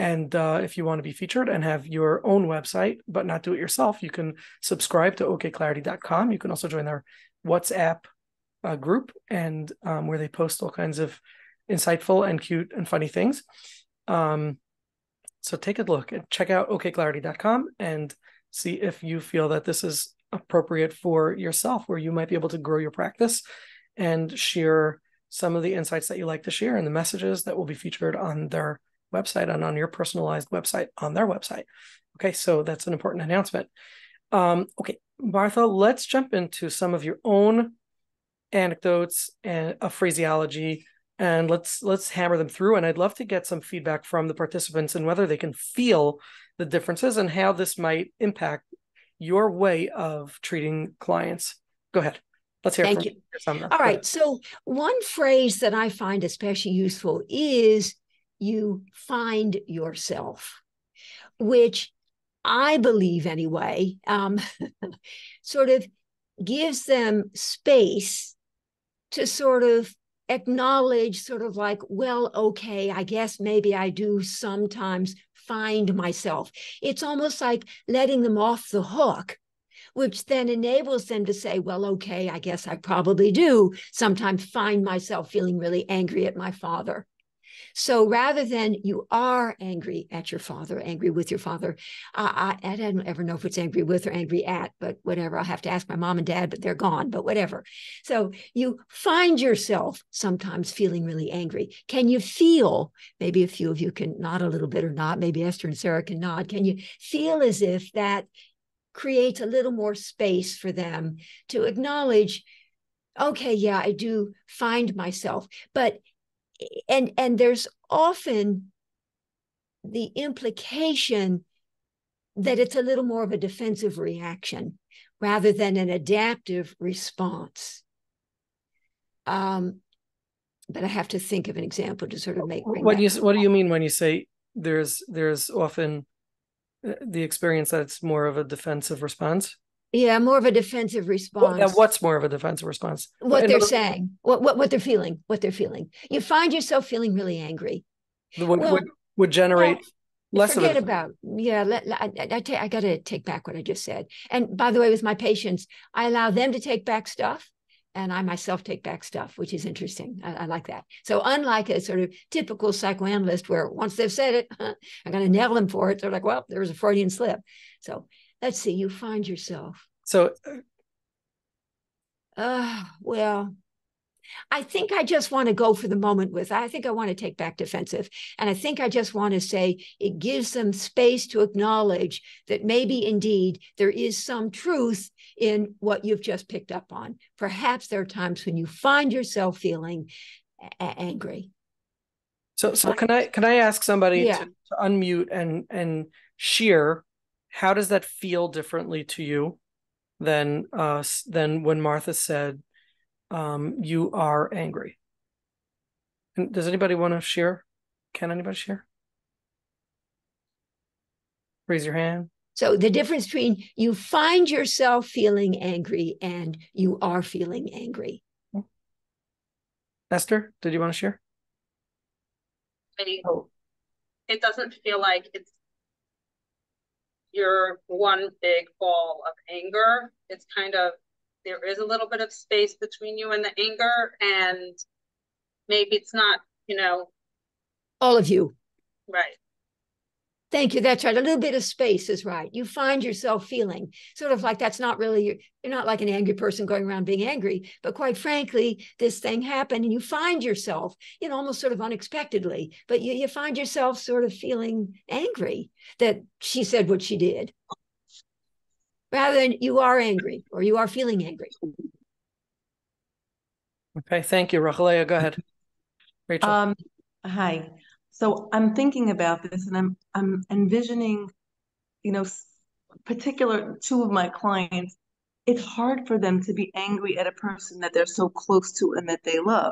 And if you want to be featured and have your own website, but not do it yourself, you can subscribe to OKclarity.com. You can also join their WhatsApp group, and where they post all kinds of insightful and cute and funny things. So take a look and check out OKclarity.com and see if you feel that this is appropriate for yourself, where you might be able to grow your practice and share some of the insights that you like to share and the messages that will be featured on their website and on your personalized website on their website. Okay, so that's an important announcement. Okay, Martha, let's jump into some of your own anecdotes and of phraseology, and let's hammer them through. And I'd love to get some feedback from the participants and whether they can feel the differences and how this might impact your way of treating clients. Go ahead. Let's hear Thank from you. Sumner. All right. So one phrase that I find especially useful is you find yourself, which I believe anyway, sort of gives them space to sort of acknowledge sort of like, well, okay, I guess maybe I do sometimes find myself. It's almost like letting them off the hook, which then enables them to say, well, okay, I guess I probably do sometimes find myself feeling really angry at my father. So rather than you are angry at your father, angry with your father, I don't ever know if it's angry with or angry at, but whatever. I'll have to ask my mom and dad, but they're gone, but whatever. So you find yourself sometimes feeling really angry. Can you feel, maybe a few of you can nod a little bit or not, maybe Esther and Sarah can nod. Can you feel as if that creates a little more space for them to acknowledge, okay, yeah, I do find myself, but and there's often the implication that it's a little more of a defensive reaction rather than an adaptive response. But I have to think of an example to sort of bring what that. do you mean when you say there's often the experience that it's more of a defensive response? Yeah, more of a defensive response. What's more of a defensive response? What they're saying, what they're feeling, what they're feeling. You find yourself feeling really angry. Well, would generate less of forget it. about, yeah, I got to take back what I just said. And by the way, with my patients, I allow them to take back stuff and I myself take back stuff, which is interesting. I like that. So unlike a sort of typical psychoanalyst where once they've said it, I'm going to nail them for it. They're like, well, there was a Freudian slip. So let's see, you find yourself. So, well, I think I just want to go for the moment with, I think I want to take back defensive. And I think I just want to say it gives them space to acknowledge that maybe indeed there is some truth in what you've just picked up on. Perhaps there are times when you find yourself feeling angry. so can I ask somebody Yeah. to unmute and share how does that feel differently to you than when Martha said you are angry? And does anybody want to share? Can anybody share? Raise your hand. So the difference between you find yourself feeling angry and you are feeling angry. Esther, did you want to share? It doesn't feel like it's your one big ball of anger. It's kind of, there is a little bit of space between you and the anger, and maybe it's not, all of you. Right. Thank you. That's right. A little bit of space is right. You find yourself feeling sort of like that's not really, you're not like an angry person going around being angry, but quite frankly, this thing happened and you find yourself, almost sort of unexpectedly, but you find yourself sort of feeling angry that she said what she did, rather than you are angry or you are feeling angry. Okay, thank you. Rachelea, go ahead. Rachel. Hi. So I'm thinking about this and I'm envisioning, particular two of my clients, it's hard for them to be angry at a person that they're so close to and that they love.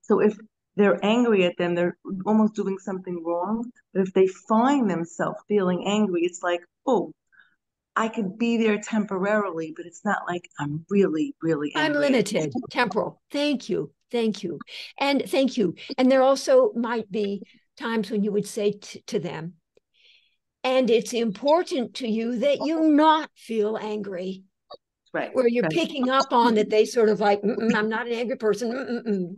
So if they're angry at them, they're almost doing something wrong. But if they find themselves feeling angry, it's like, oh, I could be there temporarily, but it's not like I'm really, really I'm angry. limited, temporal. Thank you. Thank you. And thank you. And there also might be times when you would say to them, and it's important to you that you not feel angry. Right. Where you're Right. picking up on that they sort of like, I'm not an angry person.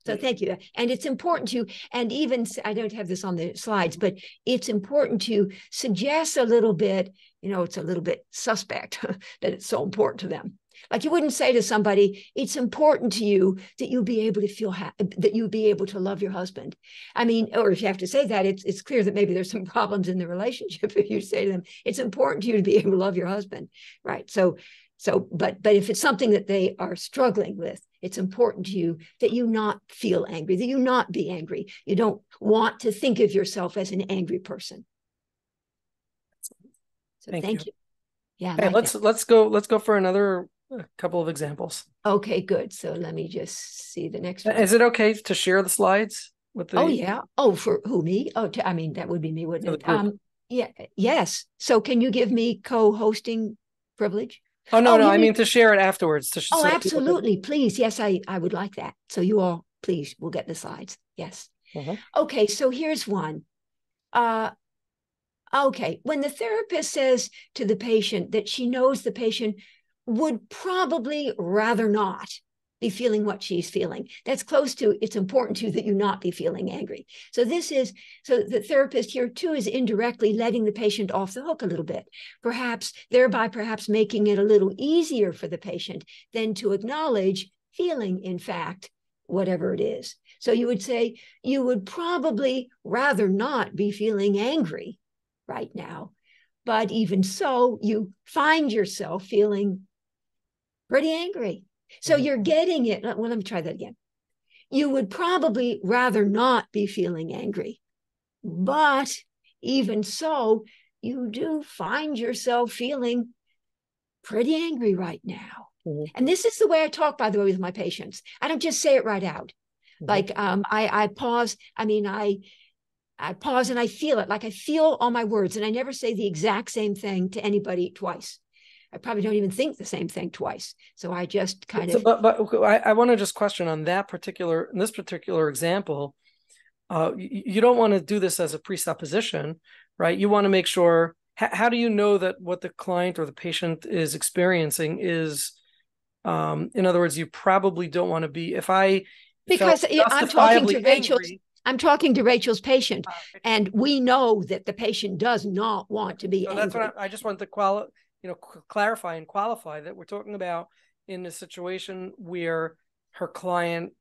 So thank you. And it's important to, and even, I don't have this on the slides, but it's important to suggest a little bit, it's a little bit suspect that it's so important to them. Like you wouldn't say to somebody, it's important to you that you be able to feel that you be able to love your husband. I mean, or if you have to say that, it's clear that maybe there's some problems in the relationship. If you say to them, it's important to you to be able to love your husband, right? So, but if it's something that they are struggling with, it's important to you that you not feel angry, that you not be angry. You don't want to think of yourself as an angry person. So thank you. Yeah. Hey, let's go for another couple of examples. Okay, good. So let me just see the next one. Is it okay to share the slides with the? Oh yeah. Oh, for who, me? Oh, I mean that would be me, wouldn't it? Yeah. Yes. So can you give me co-hosting privilege? Oh no, I mean to share it afterwards. Oh, absolutely. Please. Yes, I would like that. So you all, please, will get the slides. Yes. Okay, so here's one. Okay, when the therapist says to the patient that she knows the patient would probably rather not be feeling what she's feeling, that's close to, it's important to you that you not be feeling angry. So the therapist here too is indirectly letting the patient off the hook a little bit, thereby making it a little easier for the patient than to acknowledge feeling, in fact, whatever it is. So you would say, you would probably rather not be feeling angry right now, but even so, you find yourself feeling pretty angry. So you're getting it. Well, let me try that again. You would probably rather not be feeling angry, but even so, you do find yourself feeling pretty angry right now. And this is the way I talk, by the way, with my patients. I don't just say it right out. Like I pause. I mean, I pause and I feel it, like I feel all my words, and I never say the exact same thing to anybody twice. I probably don't even think the same thing twice. So I just kind of. But I want to just question on in this particular example. You don't want to do this as a presupposition, right? You want to make sure. How do you know that what the client or the patient is experiencing is, in other words, you probably don't want to be. Because I'm talking to Rachel's. I'm talking to Rachel's patient, and we know that the patient does not want to be angry. That's what I just want to clarify and qualify that we're talking about in a situation where her client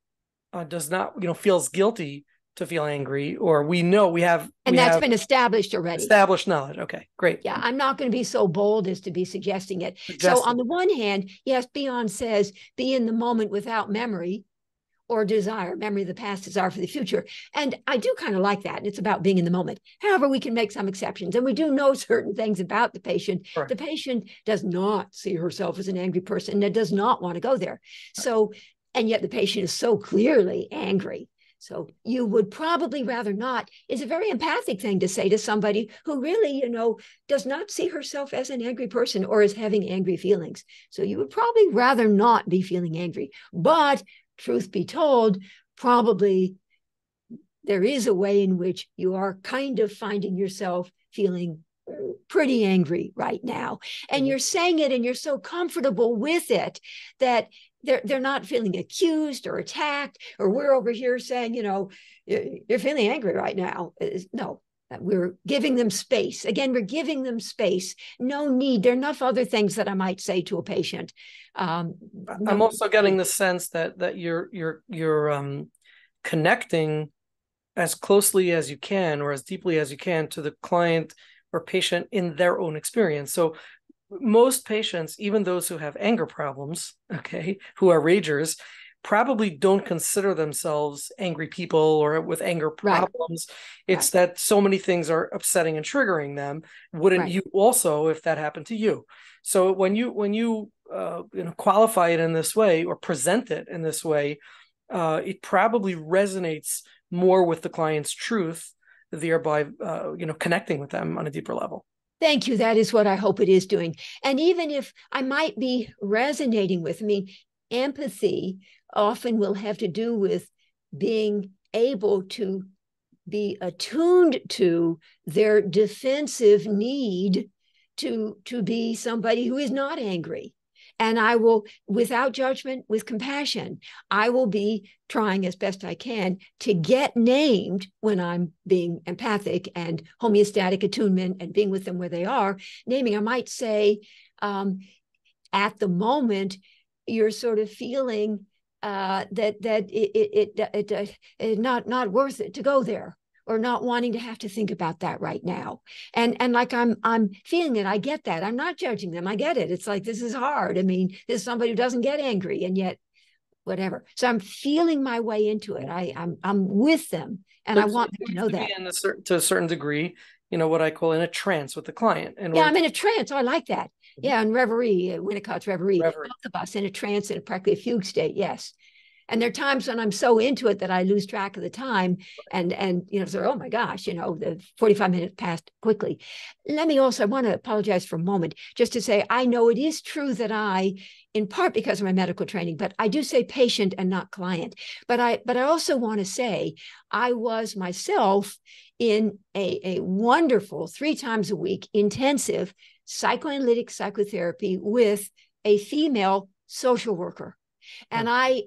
does not, feels guilty to feel angry, or we know we have. And that's been established already. Established knowledge. Okay, great. Yeah, I'm not going to be so bold as to be suggesting it. So on the one hand, yes, Bion says, be in the moment without memory or desire, memory of the past, desire for the future. And I do kind of like that. And it's about being in the moment. However, we can make some exceptions. And we do know certain things about the patient. Sure. The patient does not see herself as an angry person and does not want to go there. So, and yet the patient is so clearly angry. So you would probably rather not is a very empathic thing to say to somebody who really, does not see herself as an angry person or is having angry feelings. So you would probably rather not be feeling angry. But truth be told, probably there is a way in which you are kind of finding yourself feeling pretty angry right now. And you're saying it and you're so comfortable with it that they're not feeling accused or attacked, or we're over here saying, you're feeling angry right now. No, We're giving them space. Again, we're giving them space. No need. There are enough other things that I might say to a patient. I'm also getting the sense that you're connecting as closely as you can or as deeply as you can to the client or patient in their own experience. So most patients, even those who have anger problems, okay, who are ragers, probably don't consider themselves angry people or with anger problems. Right. It's that so many things are upsetting and triggering them. Wouldn't you also, if that happened to you? So when you qualify it in this way or present it in this way, it probably resonates more with the client's truth, thereby connecting with them on a deeper level. Thank you. That is what I hope it is doing. And even if I might be resonating with me, empathy often will have to do with being able to be attuned to their defensive need to be somebody who is not angry. And I will, without judgment, with compassion, I will be trying as best I can to get named when I'm being empathic and homeostatic attunement and being with them where they are. Naming, I might say, at the moment, you're sort of feeling that it's not worth it to go there, or not wanting to have to think about that right now. And like I'm feeling it. I get that. I'm not judging them. I get it. It's like, this is hard. I mean, this is somebody who doesn't get angry, and yet whatever. So I'm feeling my way into it. I'm with them, and I want them to know that. To a certain degree, what I call in a trance with the client. And I'm in a trance. Oh, I like that. Yeah, and reverie, Winnicott's reverie. Both of us in a trance and practically a fugue state. Yes. And there are times when I'm so into it that I lose track of the time and so, oh my gosh, the 45 minutes passed quickly. I want to apologize for a moment just to say, I know it is true that I, in part because of my medical training, but I do say patient and not client. But I also want to say I was myself in a wonderful 3 times a week intensive psychoanalytic psychotherapy with a female social worker. And I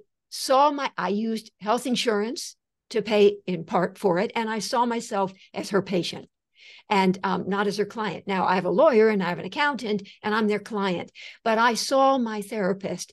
used health insurance to pay in part for it. And I saw myself as her patient and not as her client. Now I have a lawyer and I have an accountant and I'm their client, but I saw my therapist.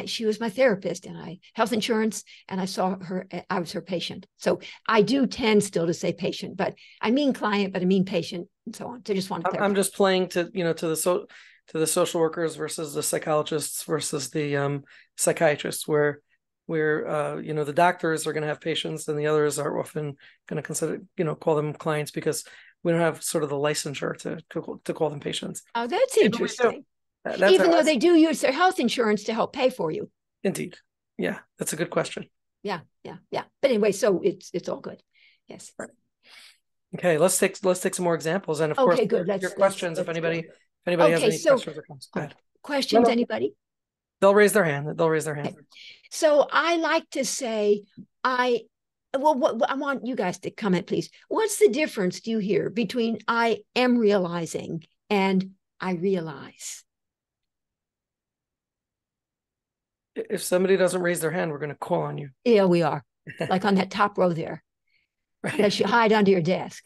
She was my therapist, and I health insurance, and I saw her. I was her patient. So I do tend still to say patient, but I mean client, but I mean patient, and so on. So just want to. I'm just playing to the social workers versus the psychologists versus the psychiatrists, where the doctors are going to have patients and the others are often going to consider call them clients because we don't have sort of the licensure to call them patients. Oh, that's interesting. Even though they do use their health insurance to help pay for you. Indeed. Yeah, that's a good question. Yeah. But anyway, so it's all good. Yes. Right. Okay, let's take some more examples, and of course, good. Your questions. If anybody has any questions or comments, go ahead. Questions, anybody? They'll raise their hand. Okay. So I like to say, I want you guys to comment, please. What's the difference, do you hear, between I am realizing and I realize? If somebody doesn't raise their hand, we're going to call on you. Yeah, we are. Like on that top row there. Right. Unless you hide under your desk.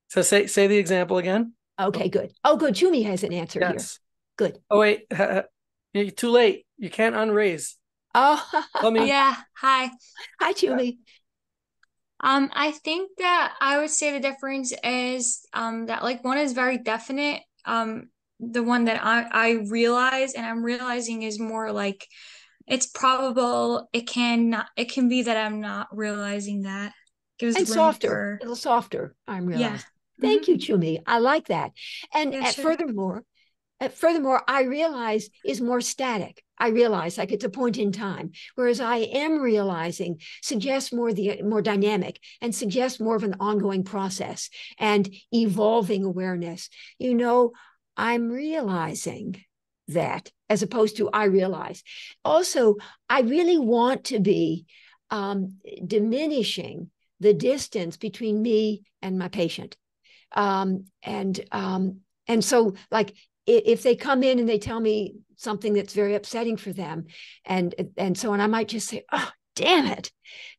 So say the example again. Okay, good. Oh, good. Chumi has an answer here. Good. Oh, wait. You're too late. You can't unraise. Oh, yeah. Hi. Hi, Chumi. I think that I would say the difference is that like one is very definite. The one that I realize and I'm realizing is more like it's probable it can be that I'm not realizing that. Gives and softer, a little softer, I'm realizing. Yeah. Thank you, Chumi. I like that. And furthermore, I realize is more static. I realize like it's a point in time, whereas I am realizing suggests more dynamic and suggests more of an ongoing process and evolving awareness. I'm realizing that as opposed to I realize. Also, I really want to be diminishing the distance between me and my patient. And so like if they come in and they tell me something that's very upsetting for them and so on, I might just say, oh, damn it.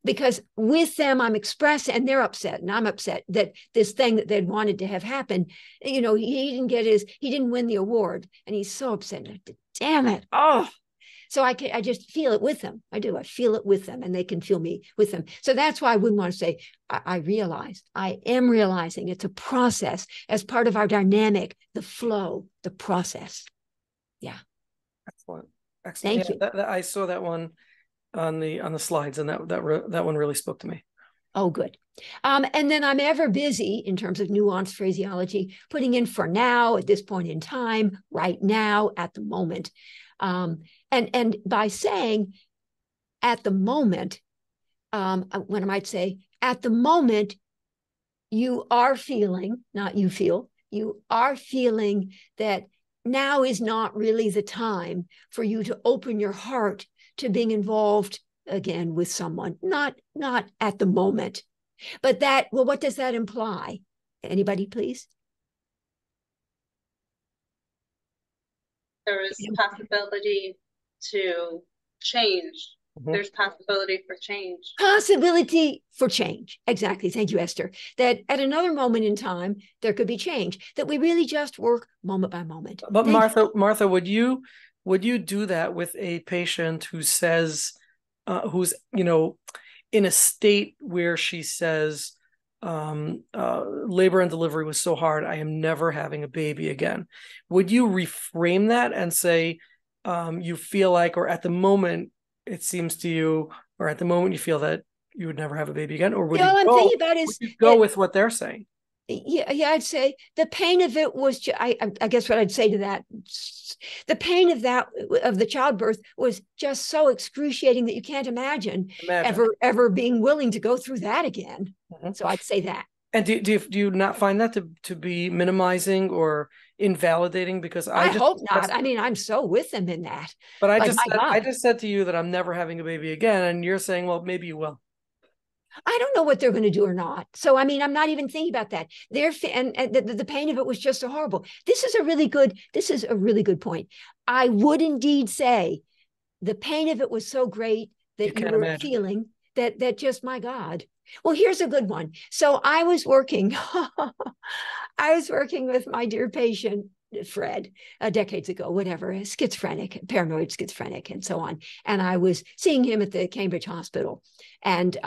Because with them, I'm expressing, and they're upset, and I'm upset that this thing that they'd wanted to have happen, he didn't win the award, and he's so upset. Damn it. Oh, so I just feel it with them. I do. I feel it with them, and they can feel me with them. So that's why I wouldn't want to say, I am realizing it's a process as part of our dynamic, the flow, the process. Yeah. Excellent. Thank you. I saw that one on the slides, and that one really spoke to me. Oh, good. And then I'm ever busy in terms of nuanced phraseology, putting in for now, at this point in time, right now, at the moment. And by saying at the moment, when I might say at the moment, you are feeling, not you feel, you are feeling that now is not really the time for you to open your heart to being involved again with someone, not at the moment. But what does that imply? Anybody, please? There is possibility to change. There's possibility for change. Possibility for change. Exactly. Thank you, Esther. That at another moment in time, there could be change, that we really just work moment by moment. But Martha, would you do that with a patient who says, who's, in a state where she says, labor and delivery was so hard, I am never having a baby again? Would you reframe that and say, you feel like, or at the moment it seems to you, or at the moment you feel that you would never have a baby again? Or would you go with what they're saying? Yeah, I'd say the pain of it was, I guess what I'd say to that, the pain of the childbirth was just so excruciating that you can't imagine. ever being willing to go through that again. So I'd say that. And do you not find that to be minimizing or invalidating? Because I hope not. I mean, I'm so with them in that. But I just said to you that I'm never having a baby again, and you're saying, well, maybe you will. I don't know what they're going to do or not. So, I mean, I'm not even thinking about that. And the pain of it was just so horrible. This is a really good point. I would indeed say the pain of it was so great that you were feeling that just, my God. Well, here's a good one. So I was working with my dear patient, Fred, decades ago, whatever, paranoid schizophrenic, and so on. And I was seeing him at the Cambridge Hospital, and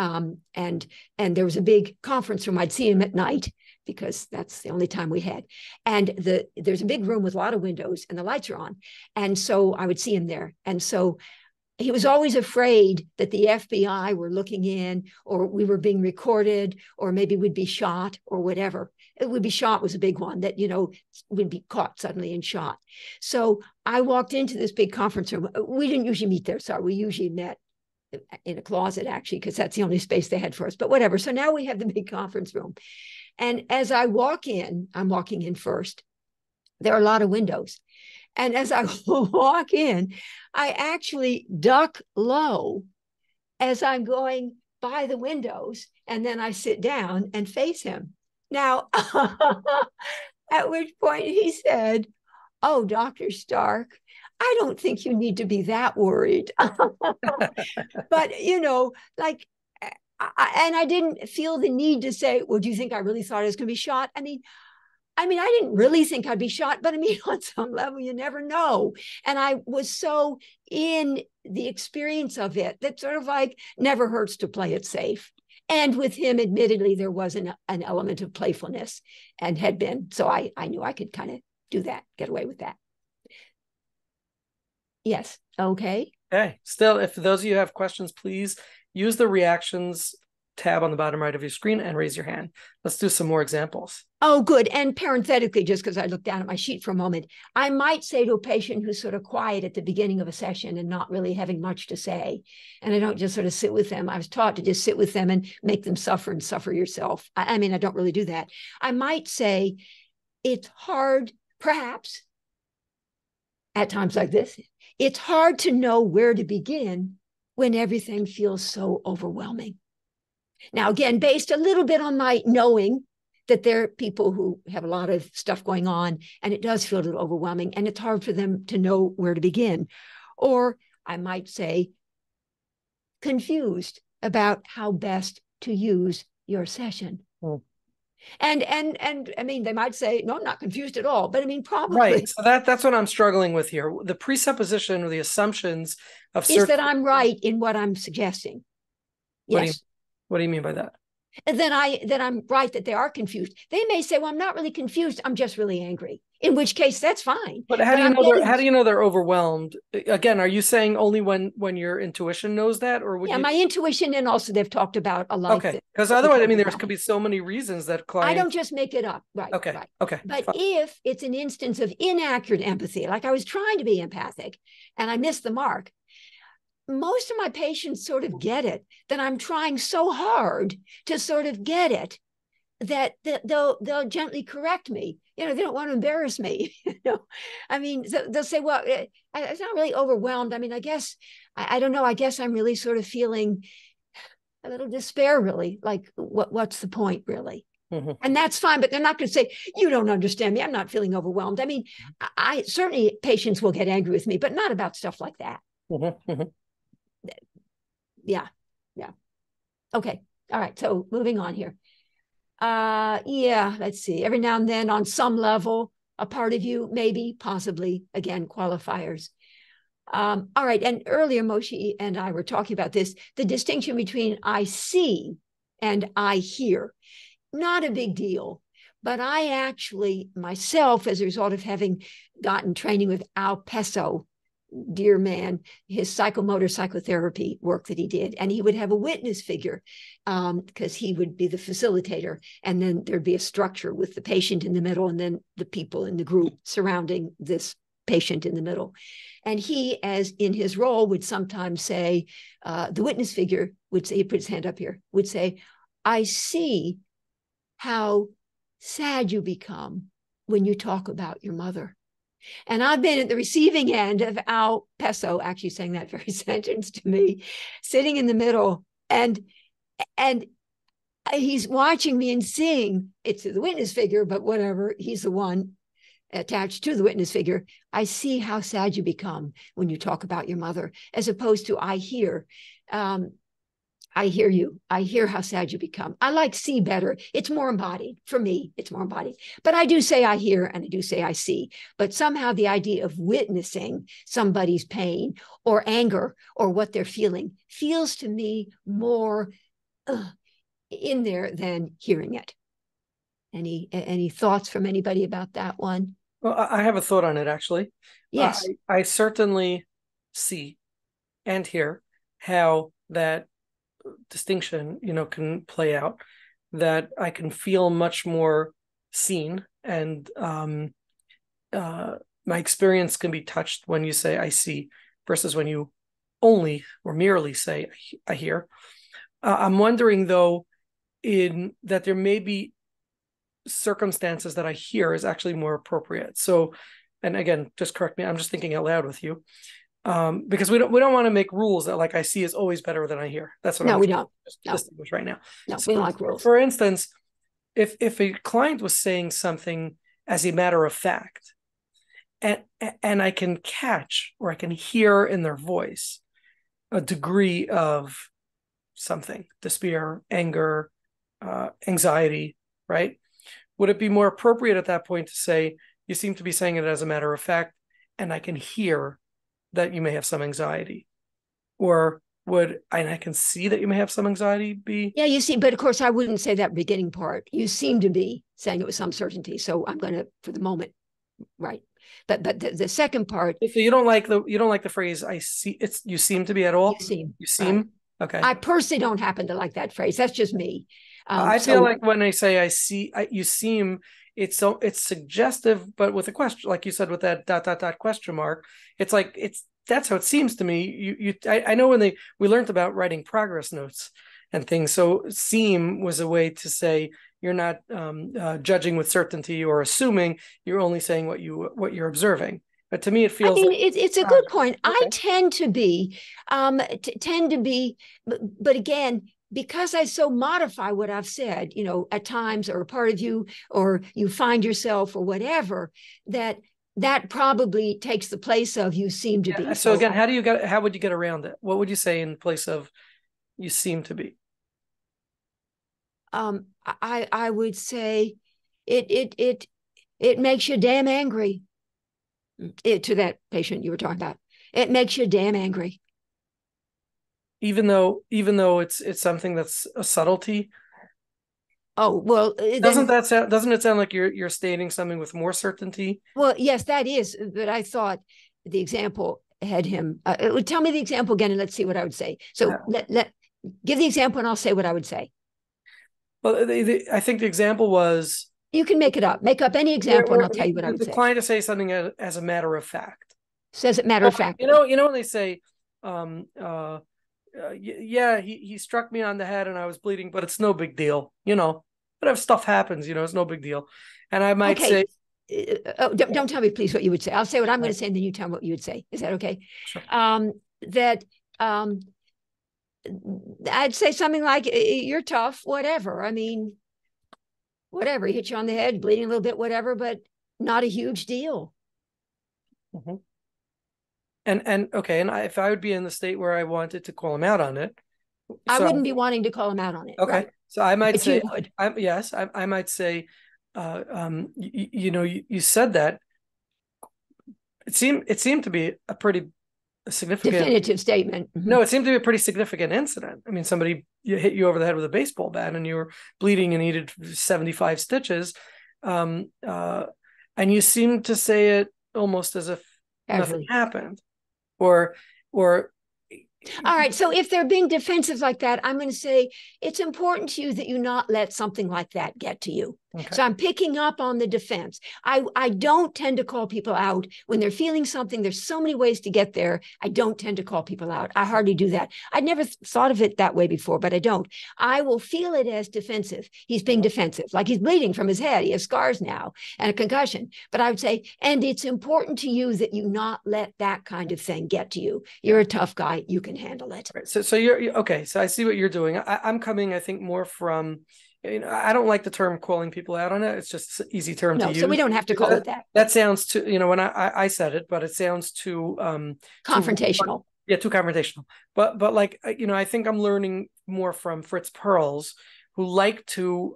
there was a big conference room. I'd see him at night because that's the only time we had. And there's a big room with a lot of windows, and the lights are on, and so I would see him there. And so he was always afraid that the FBI were looking in, or we were being recorded, or maybe we'd be shot or whatever. It would be shot was a big one, that, we'd be caught suddenly and shot. So I walked into this big conference room. We didn't usually meet there. Sorry, we usually met in a closet, actually, because that's the only space they had for us. But whatever. So now we have the big conference room. And as I walk in, I'm walking in first. There are a lot of windows. And as I walk in, I actually duck low as I'm going by the windows, and then I sit down and face him. Now, at which point he said, "Oh, Dr. Stark, I don't think you need to be that worried." But, and I didn't feel the need to say, "Well, do you think I really thought I was going to be shot?" I mean, I didn't really think I'd be shot, but I mean, on some level, you never know. And I was so in the experience of it that sort of like never hurts to play it safe. And with him, admittedly, there was an element of playfulness, and had been. So I knew I could kind of do that, get away with that. Yes. Okay. Okay. Still, if those of you have questions, please use the reactions tab on the bottom right of your screen and raise your hand. Let's do some more examples. Oh, good. And parenthetically, just because I looked down at my sheet for a moment, I might say to a patient who's sort of quiet at the beginning of a session and not really having much to say, and I don't just sort of sit with them. I was taught to just sit with them and make them suffer and suffer yourself. I mean, I don't really do that. I might say, it's hard, perhaps, at times like this, it's hard to know where to begin when everything feels so overwhelming. Now, again, based a little bit on my knowing that there are people who have a lot of stuff going on, and it does feel a little overwhelming, and it's hard for them to know where to begin. Or I might say, confused about how best to use your session. And I mean, they might say, no, I'm not confused at all. But I mean, probably. Right. So that's what I'm struggling with here. The presupposition or the assumptions of is that I'm right in what I'm suggesting. Yes. What do you mean by that? And then I'm right that they are confused. They may say, well, I'm not really confused. I'm just really angry. In which case, that's fine. But how do you know they're overwhelmed? Again, are you saying only when your intuition knows that, or would my intuition, and also they've talked about a life. Okay, because otherwise, I mean, there could be so many reasons that clients. I don't just make it up, right? Okay, right. Okay. But if it's an instance of inaccurate empathy, like I was trying to be empathic and I missed the mark, most of my patients sort of get it, that I'm trying so hard to sort of get it, that they'll gently correct me. They don't want to embarrass me. I mean, so they'll say, well, it's not really overwhelmed. I mean, I guess, I don't know. I guess I'm really sort of feeling a little despair, really. Like, what's the point, really? Mm-hmm. And that's fine, but they're not going to say, you don't understand me. I'm not feeling overwhelmed. I mean, I certainly, patients will get angry with me, but not about stuff like that. Mm-hmm. Mm-hmm. Yeah. Okay. All right. So moving on here. Let's see. Every now and then, on some level, a part of you, maybe, possibly, again, qualifiers. All right. And earlier, Moshe and I were talking about this, the distinction between I see and I hear. Not a big deal, but I actually, myself, as a result of having gotten training with Al Pesso, dear man, his psychomotor psychotherapy work that he did, and he would have a witness figure, because he would be the facilitator, and then there'd be a structure with the patient in the middle and then the people in the group surrounding this patient in the middle. And he, as in his role, would sometimes say, the witness figure would say, he put his hand up here, would say, I see how sad you become when you talk about your mother. And I've been at the receiving end of Al Pesso actually saying that very sentence to me, sitting in the middle, and he's watching me and seeing, it's the witness figure, but whatever, he's the one attached to the witness figure. I see how sad you become when you talk about your mother, as opposed to I hear. I hear you. I hear how sad you become. I like see better. It's more embodied. For me, it's more embodied. But I do say I hear and I do say I see. But somehow the idea of witnessing somebody's pain or anger or what they're feeling feels to me more in there than hearing it. Any thoughts from anybody about that one? Well, I have a thought on it, actually. Yes. I certainly see and hear how that distinction, can play out, that I can feel much more seen, and my experience can be touched when you say I see versus when you only or merely say I hear. I'm wondering, though, in that there may be circumstances that I hear is actually more appropriate. So, and again, just correct me, I'm just thinking out loud with you. Because we don't want to make rules that like I see is always better than I hear. That's what we don't distinguish right now. No, so we don't like rules. For instance, if a client was saying something as a matter of fact, and I can catch or I can hear in their voice a degree of something, despair, anger, anxiety, right? Would it be more appropriate at that point to say, you seem to be saying it as a matter of fact, and I can hear that you may have some anxiety? Or and I can see that you may have some anxiety be? Yeah, you see, but of course I wouldn't say that beginning part. You seem to be saying it with some certainty. So I'm going to, for the moment, right. But the second part. So you don't like the phrase I see, you seem to be at all? You seem? Right. Okay. I personally don't happen to like that phrase. That's just me. I feel like when I say I see, you seem, it's suggestive, but with a question, like you said, with that ... question mark, it's like that's how it seems to me. I know when we learned about writing progress notes and things, so seem was a way to say you're not judging with certainty or assuming, you're only saying what you're observing. But to me, it feels. I mean, it's a good point. Okay. I tend to be, but again, because I so modify what I've said, at times, or a part of you, or you find yourself, or whatever, that probably takes the place of you seem to be. So again, how would you get around it? What would you say in place of you seem to be? I would say it makes you damn angry. To that patient you were talking about, it makes you damn angry. Even though it's something that's a subtlety. Oh, well, doesn't it sound like you're stating something with more certainty? Well, yes, that is. But I thought the example had him. Tell me the example again, and let's see what I would say. So let give the example, and I'll say what I would say. Well, I think the example was. You can make it up. Make up any example, and I'll tell you what I would say. The client to say something as a matter of fact. Says it matter of fact. You know when they say, yeah, he struck me on the head and I was bleeding, but it's no big deal. But if stuff happens, it's no big deal. And I might say, don't tell me, please, what you would say. I'll say what I'm going to say, and then you tell me what you would say. Is that okay? Sure. I'd say something like, "You're tough, whatever. I mean, whatever. He hit you on the head, bleeding a little bit, whatever, but not a huge deal." Mm-hmm. And okay, and if I would be in the state where I wanted to call him out on it, I wouldn't be wanting to call him out on it. Okay, right? So I might say, you would. I might say, you said that. It seemed to be a pretty significant definitive statement. Mm-hmm. No, it seemed to be a pretty significant incident. I mean, somebody hit you over the head with a baseball bat and you were bleeding and needed 75 stitches. And you seemed to say it almost as if nothing happened. Or all right. So if they're being defensive like that, I'm going to say it's important to you that you not let something like that get to you. Okay. So I'm picking up on the defense. I don't tend to call people out when they're feeling something. There's so many ways to get there. I don't tend to call people out. I hardly do that. I'd never thought of it that way before, but I don't. I will feel it as defensive. He's being defensive, like he's bleeding from his head. He has scars now and a concussion. But I would say, and it's important to you that you not let that kind of thing get to you. You're a tough guy. You can handle it. Right. So you're okay. So I see what you're doing. I'm coming, I think, more from, I don't like the term calling people out on it. It's just an easy term to use. So we don't have to call it that. That sounds too, when I said it, but it sounds too confrontational. Too confrontational. But like, I think I'm learning more from Fritz Perls, who like to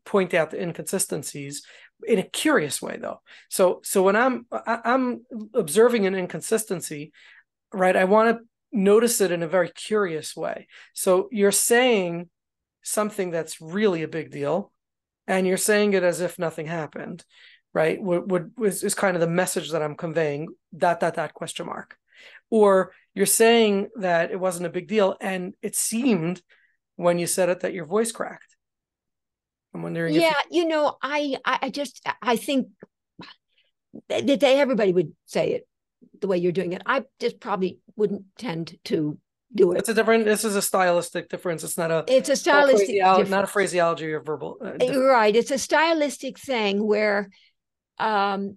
point out the inconsistencies in a curious way, though. So when I'm observing an inconsistency, right, I want to notice it in a very curious way. So you're saying something that's really a big deal, and you're saying it as if nothing happened, right? Is kind of the message that I'm conveying, ... question mark. Or you're saying that it wasn't a big deal, and it seemed when you said it that your voice cracked. I'm wondering I think that everybody would say it the way you're doing it. I just probably wouldn't tend to do it. This is a stylistic difference. It's not it's a stylistic difference. Not a phraseology or verbal. Right. It's a stylistic thing where, it's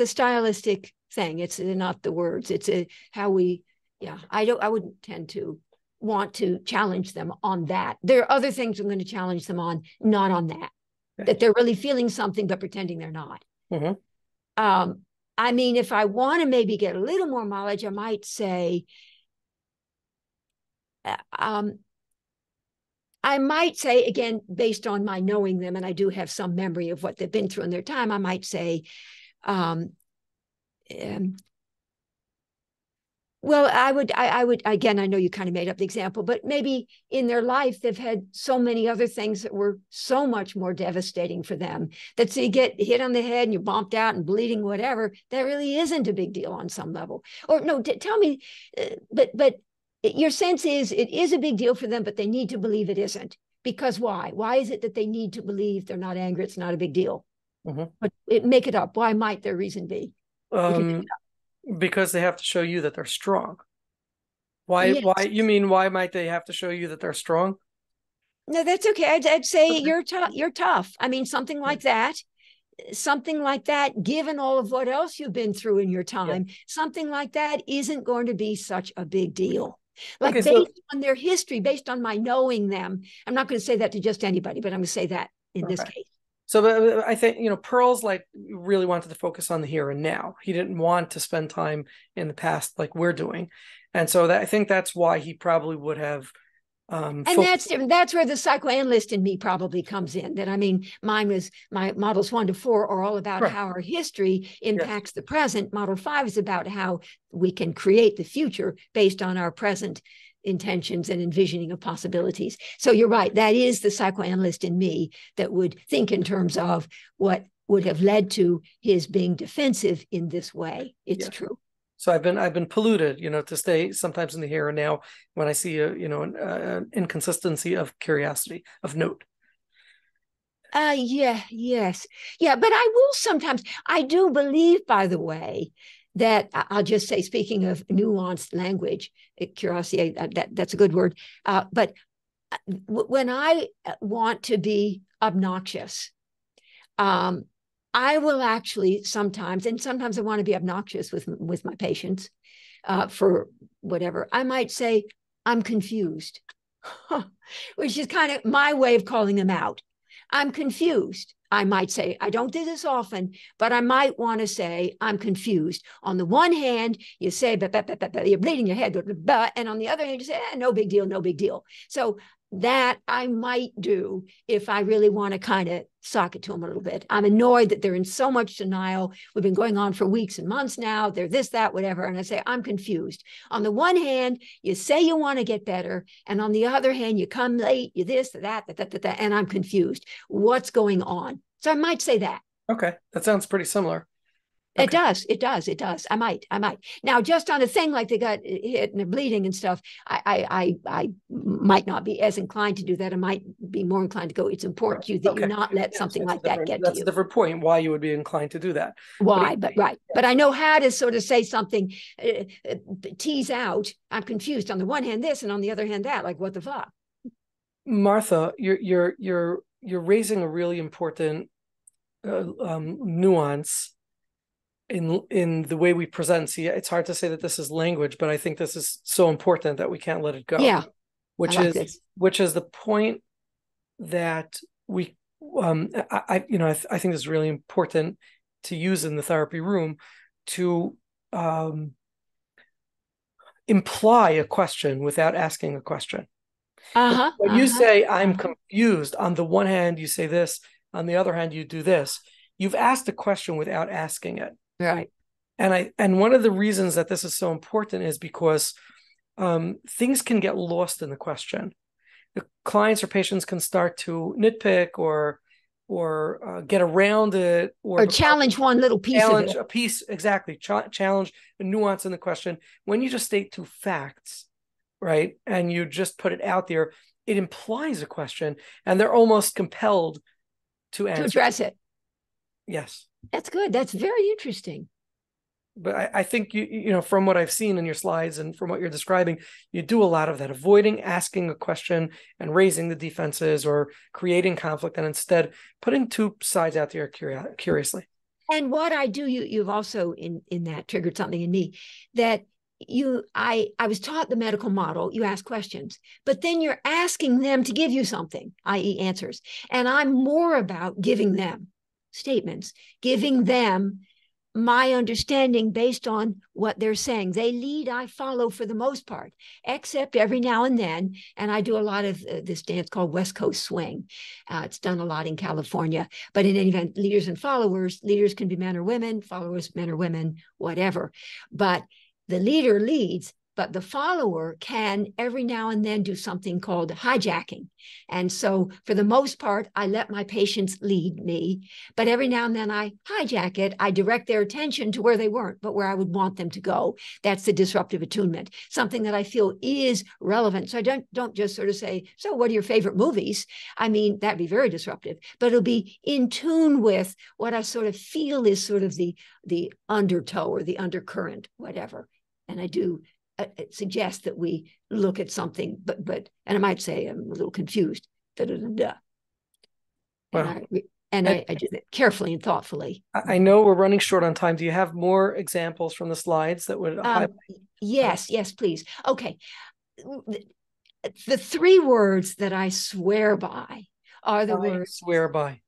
a stylistic thing. It's not the words. It's how we, I wouldn't tend to want to challenge them on that. There are other things I'm going to challenge them on, not on that. Okay. That they're really feeling something, but pretending they're not. Mm-hmm. I mean, if I want to maybe get a little more mileage, I might say, again, based on my knowing them, and I do have some memory of what they've been through in their time, I might say, well, I would, again, I know you kind of made up the example, but maybe in their life, they've had so many other things that were so much more devastating for them that so you get hit on the head and you're bumped out and bleeding, whatever, that really isn't a big deal on some level. Or no, tell me, but your sense is it is a big deal for them, but they need to believe it isn't. Because why? Why is it that they need to believe they're not angry? It's not a big deal. Mm-hmm. But make it up. Why might their reason be? Because they have to show you that they're strong. Why? Yes. Why might they have to show you that they're strong? No, that's okay. I'd say you're tough. I mean, something like that. Given all of what else you've been through in your time, something like that isn't going to be such a big deal. Like based on their history, based on my knowing them. I'm not going to say that to just anybody, but I'm going to say that in this case. So I think, Perls really wanted to focus on the here and now. He didn't want to spend time in the past like we're doing. And so I think that's why he probably would have And that's where the psychoanalyst in me probably comes in. That, I mean, mine was, my models 1 to 4 are all about how our history impacts the present. Model 5 is about how we can create the future based on our present intentions and envisioning of possibilities. So you're right. That is the psychoanalyst in me that would think in terms of what would have led to his being defensive in this way. It's true. So I've been polluted, to stay sometimes in the here and now when I see an inconsistency of curiosity, of note. Yes. But I will sometimes, I do believe, by the way, that I'll just say, speaking of nuanced language, curiosity, that's a good word. But when I want to be obnoxious, I will actually sometimes I want to be obnoxious with my patients for whatever. I might say, I'm confused, which is kind of my way of calling them out. I'm confused. I might say, I don't do this often, but I might want to say, I'm confused. On the one hand, you say, you're bleeding your head, and on the other hand, you say, no big deal, no big deal. So that I might do if I really want to kind of sock it to them a little bit. I'm annoyed that they're in so much denial. We've been going on for weeks and months now. They're this, that, whatever. And I say, I'm confused. On the one hand, you say you want to get better. And on the other hand, you come late, you this, that, and I'm confused. What's going on? So I might say that. Okay. That sounds pretty similar. Okay. It does. I might. Now, just on a thing like they got hit and they're bleeding and stuff, I might not be as inclined to do that. I might be more inclined to go, it's important to you that you not let something like that get to you. That's a different point, why you would be inclined to do that. Why, but I know how to sort of say something, tease out, I'm confused. On the one hand, this, and on the other hand, that, like, what the fuck? Martha, you're raising a really important nuance in the way we present. See, it's hard to say that this is language, but I think this is so important that we can't let it go. Yeah. Which is the point that we I think it's really important to use in the therapy room to imply a question without asking a question. When you say, I'm confused, on the one hand, you say this, on the other hand, you do this. You've asked a question without asking it. Right. And one of the reasons that this is so important is because things can get lost in the question. The clients or patients can start to nitpick or get around it, or challenge one little piece of it. A piece, exactly. Challenge a nuance in the question. When you just state two facts, right, and you just put it out there, it implies a question, and they're almost compelled to answer. To address it. Yes. That's good. That's very interesting. But I think you from what I've seen in your slides and from what you're describing, you do a lot of that, avoiding asking a question and raising the defenses or creating conflict, and instead putting two sides out there curiously. And what I do, you've also in that triggered something in me that I was taught the medical model. You ask questions, but then you're asking them to give you something, i.e. answers. And I'm more about giving them statements, giving them my understanding based on what they're saying. They lead, I follow for the most part, except every now and then. And I do a lot of this dance called West Coast Swing. It's done a lot in California. But in any event, leaders and followers, leaders can be men or women, followers, men or women, whatever. But the leader leads, but the follower can every now and then do something called hijacking. And so for the most part, I let my patients lead me, but every now and then I hijack it. I direct their attention to where they weren't, but where I would want them to go. That's the disruptive attunement, something that I feel is relevant. So I don't just sort of say, so what are your favorite movies? I mean, that'd be very disruptive, but it'll be in tune with what I sort of feel is sort of the undertow or the undercurrent, whatever. And I do suggest that we look at something, but and I might say I'm a little confused. Wow. And I do that carefully and thoughtfully. I know we're running short on time. Do you have more examples from the slides that would highlight? Yes, please. Okay. The three words that I swear by are the words. Swear by.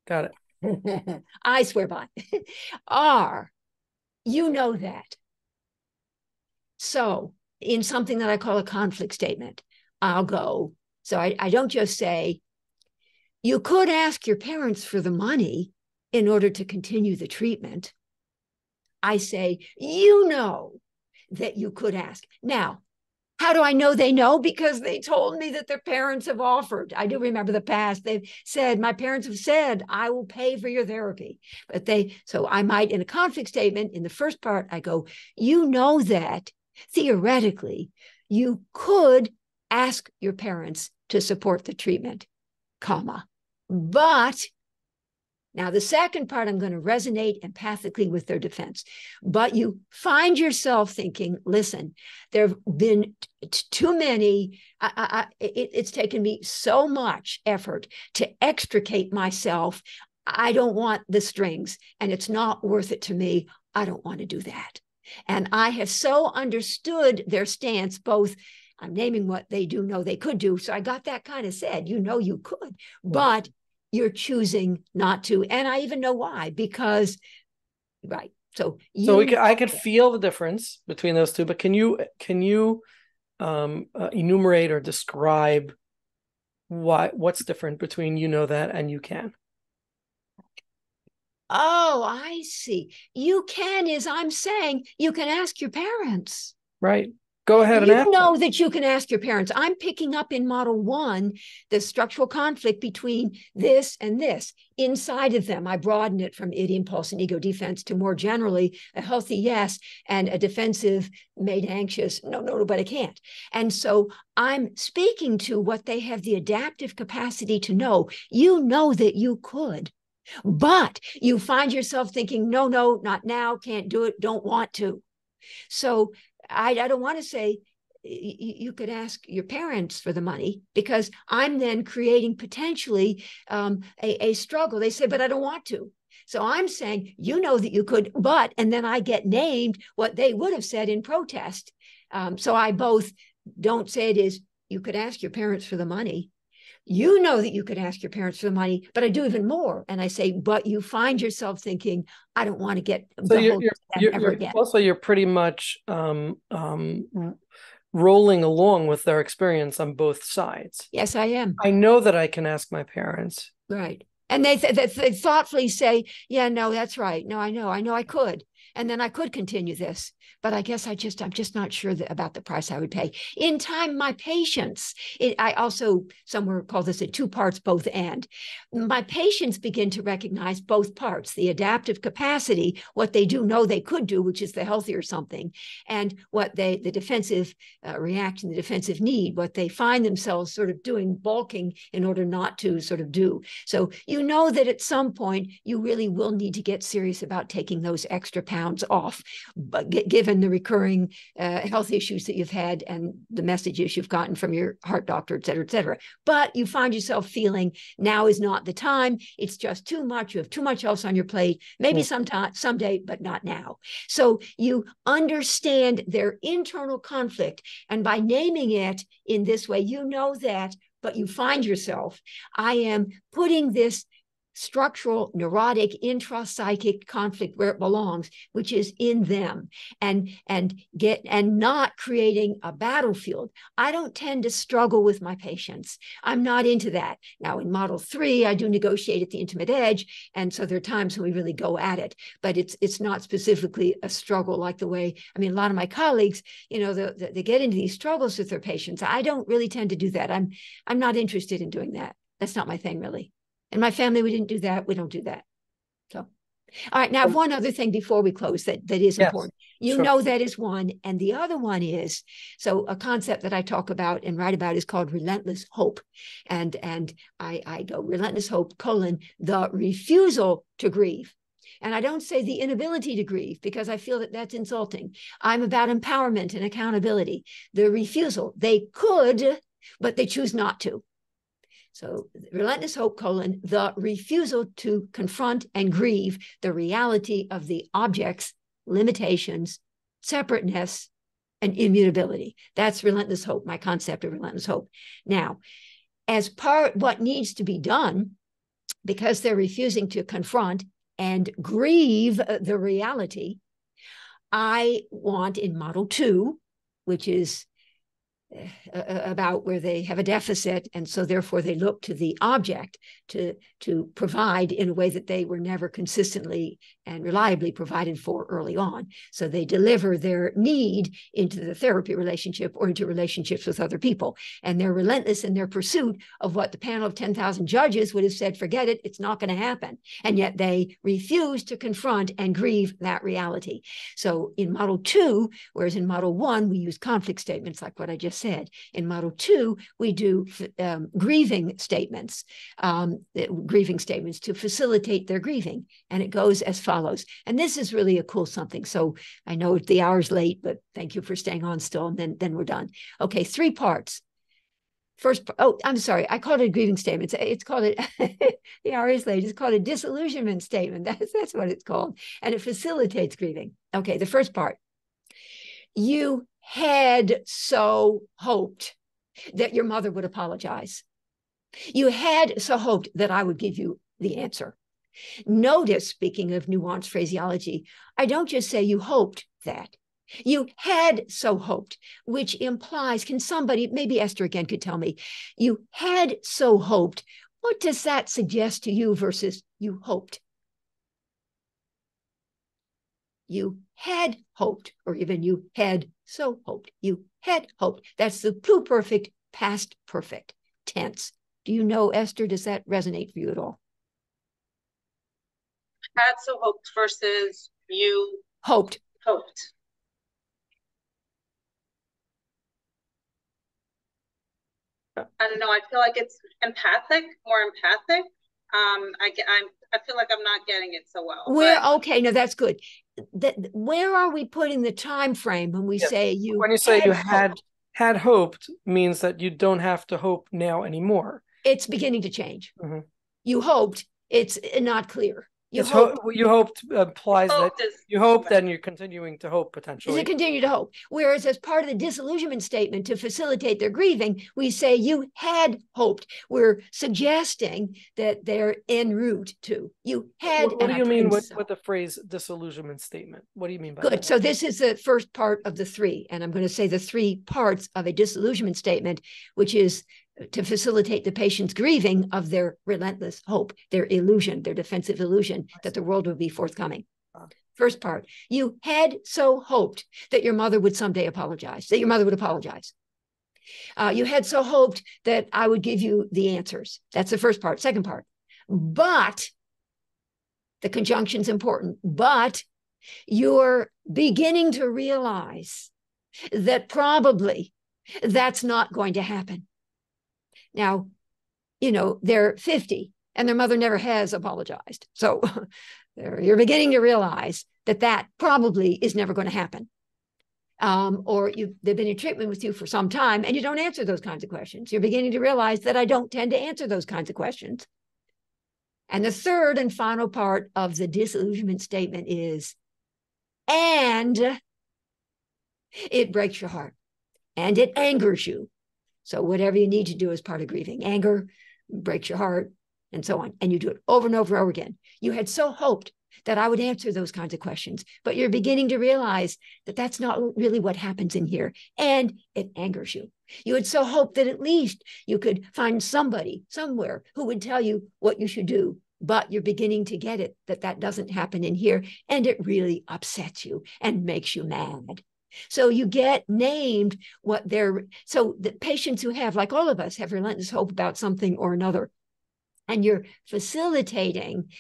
Got it. I swear by are, you know that. So in something that I call a conflict statement. I'll go. So I don't just say, you could ask your parents for the money in order to continue the treatment. I say, you know that you could ask. Now, how do I know they know? Because they told me that their parents have offered. I do remember the past. They've said, my parents have said, I will pay for your therapy. So I might, in a conflict statement, in the first part, I go, you know that theoretically, you could ask your parents to support the treatment, comma. But now, the second part, I'm going to resonate empathically with their defense. But you find yourself thinking, listen, there have been too many, it's taken me so much effort to extricate myself. I don't want the strings, and it's not worth it to me. I don't want to do that. And I have so understood their stance, both I'm naming what they do know they could do. So I got that kind of said, you know, you could, but you're choosing not to. And I even know why, because, right. So I could feel the difference between those two, but can you enumerate or describe what's different between you know that and you can? Oh, I see. You can is I'm saying you can ask your parents. Right. Go ahead and you ask know them. that you can ask your parents. I'm picking up in model 1 the structural conflict between this and this. Inside of them, I broaden it from id, impulse, and ego defense to more generally a healthy yes and a defensive made anxious no, but I can't. And so I'm speaking to what they have the adaptive capacity to know. You know that you could, but you find yourself thinking, no, not now, can't do it, don't want to. So I don't want to say you could ask your parents for the money, because I'm then creating potentially a struggle. They say, but I don't want to. So I'm saying, you know that you could, but, and then I get named what they would have said in protest. So I both don't say it is, you could ask your parents for the money. You know that you could ask your parents for the money, but I do even more. And I say, but you find yourself thinking, I don't want to get So the whole ever again. Also, you're pretty much rolling along with their experience on both sides. Yes, I am. I know that I can ask my parents. Right. And they thoughtfully say, yeah, no, that's right. No, I know I could. And then I could continue this, but I guess I'm just not sure about the price I would pay. In time, my patients, I also somewhere call this a 2 parts, both and. My patients begin to recognize both parts, the adaptive capacity, what they do know they could do, which is the healthier something, and what the defensive reaction, the defensive need, what they find themselves sort of doing, balking in order not to sort of do. So you know that at some point you really will need to get serious about taking those extra pounds off, but given the recurring health issues that you've had and the messages you've gotten from your heart doctor, et cetera, et cetera. But you find yourself feeling now is not the time. It's just too much. You have too much else on your plate. Maybe sometime, someday, but not now. So you understand their internal conflict. And by naming it in this way, you know that, but you find yourself, I am putting this structural, neurotic, intrapsychic conflict where it belongs, which is in them, and not creating a battlefield. I don't tend to struggle with my patients. I'm not into that. Now, in model 3, I do negotiate at the intimate edge, and so there are times when we really go at it, but it's not specifically a struggle like the way, I mean, a lot of my colleagues, you know, they get into these struggles with their patients. I don't really tend to do that. I'm not interested in doing that. That's not my thing, really. In my family, we didn't do that. We don't do that. So, all right. Now, one other thing before we close that is important. You know that is one. And the other one is, so a concept that I talk about and write about is called relentless hope. And I go relentless hope, the refusal to grieve. And I don't say the inability to grieve, because I feel that that's insulting. I'm about empowerment and accountability. The refusal, they could, but they choose not to. So relentless hope, the refusal to confront and grieve the reality of the object's limitations, separateness, and immutability. That's relentless hope, my concept of relentless hope. Now, as part what needs to be done, because they're refusing to confront and grieve the reality, I want in model 2, which is about where they have a deficit, and so therefore they look to the object to provide in a way that they were never consistently and reliably provided for early on. So they deliver their need into the therapy relationship or into relationships with other people, and they're relentless in their pursuit of what the panel of 10,000 judges would have said, forget it, it's not going to happen. And yet they refuse to confront and grieve that reality. So in model 2, whereas in model 1 we use conflict statements like what I just said, in model 2 we do grieving statements to facilitate their grieving, and it goes as follows. And this is really a cool something. So I know the hour's late, but thank you for staying on still, and then we're done. Okay, 3 parts. First, oh, I'm sorry, I called it a grieving statement. It's called it, the hour is late, it's called a disillusionment statement. That's what it's called. And it facilitates grieving. Okay, the first part. You had so hoped that your mother would apologize. You had so hoped that I would give you the answer. Notice, speaking of nuanced phraseology, I don't just say you hoped that. You had so hoped, which implies, can somebody, maybe Esther again could tell me, you had so hoped. What does that suggest to you versus you hoped? You had hoped, or even you had so hoped. You had hoped. That's the pluperfect past perfect tense. Do you know, Esther, does that resonate for you at all? Had so hoped versus you hoped. I don't know. I feel like it's more empathic. I feel like I'm not getting it so well. Okay, no, that's good. Where are we putting the time frame when we say you? When you say you had hoped, means that you don't have to hope now anymore. It's beginning to change. Mm-hmm. You hoped. It's not clear. You hoped implies that you hope, then you're continuing to hope potentially. You continue to hope. Whereas as part of the disillusionment statement to facilitate their grieving, we say you had hoped. We're suggesting that they're en route to. You had. What do you mean with the phrase disillusionment statement? What do you mean by that? Good. So this is the first part of the 3, and I'm going to say the 3 parts of a disillusionment statement, which is to facilitate the patient's grieving of their relentless hope, their illusion, their defensive illusion that the world would be forthcoming. First part, you had so hoped that your mother would someday apologize, that your mother would apologize. You had so hoped that I would give you the answers. That's the first part. Second part, but the conjunction's important, but you're beginning to realize that probably that's not going to happen. Now, they're 50 and their mother never has apologized. So you're beginning to realize that probably is never going to happen. Or they've been in treatment with you for some time and you don't answer those kinds of questions. You're beginning to realize that I don't tend to answer those kinds of questions. And the third and final part of the disillusionment statement is, and it breaks your heart and it angers you. So whatever you need to do as part of grieving, anger breaks your heart and so on. And you do it over and over and over again. You had so hoped that I would answer those kinds of questions, but you're beginning to realize that that's not really what happens in here. And it angers you. You had so hoped that at least you could find somebody somewhere who would tell you what you should do. But you're beginning to get it, that doesn't happen in here. And it really upsets you and makes you mad. So you get named so the patients who have, like all of us, have relentless hope about something or another, and you're facilitating,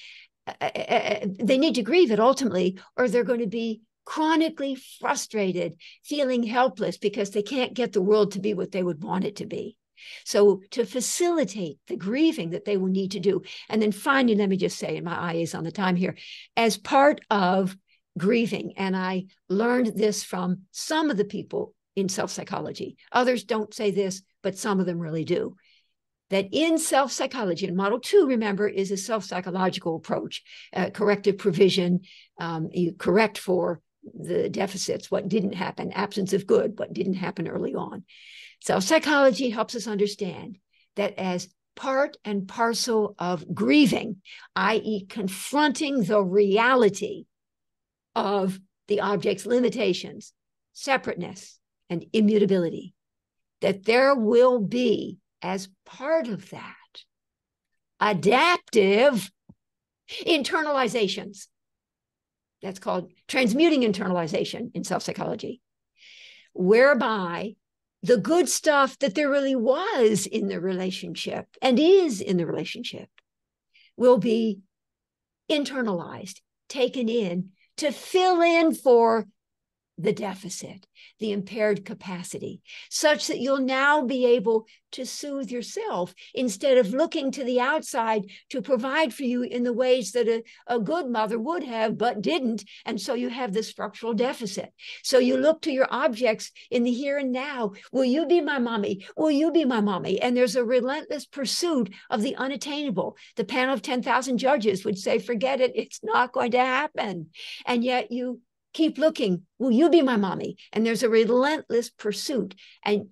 they need to grieve it ultimately, or they're going to be chronically frustrated, feeling helpless because they can't get the world to be what they would want it to be. So to facilitate the grieving that they will need to do. And then finally, let me just say, and my eye is on the time here, as part of grieving, and I learned this from some of the people in self-psychology. Others don't say this, but some of them really do. That in self-psychology, and model 2, remember, is a self-psychological approach, corrective provision. You correct for the deficits, what didn't happen, absence of good, what didn't happen early on. Self-psychology helps us understand that as part and parcel of grieving, i.e. confronting the reality of the object's limitations, separateness, and immutability, that there will be, as part of that, adaptive internalizations. That's called transmuting internalization in self-psychology, whereby the good stuff that there really was in the relationship and is in the relationship will be internalized, taken in to fill in for the deficit, the impaired capacity, such that you'll now be able to soothe yourself instead of looking to the outside to provide for you in the ways that a good mother would have, but didn't. And so you have this structural deficit. So you look to your objects in the here and now. Will you be my mommy? Will you be my mommy? And there's a relentless pursuit of the unattainable. The panel of 10,000 judges would say, forget it, it's not going to happen. And yet you keep looking. Will you be my mommy? And there's a relentless pursuit and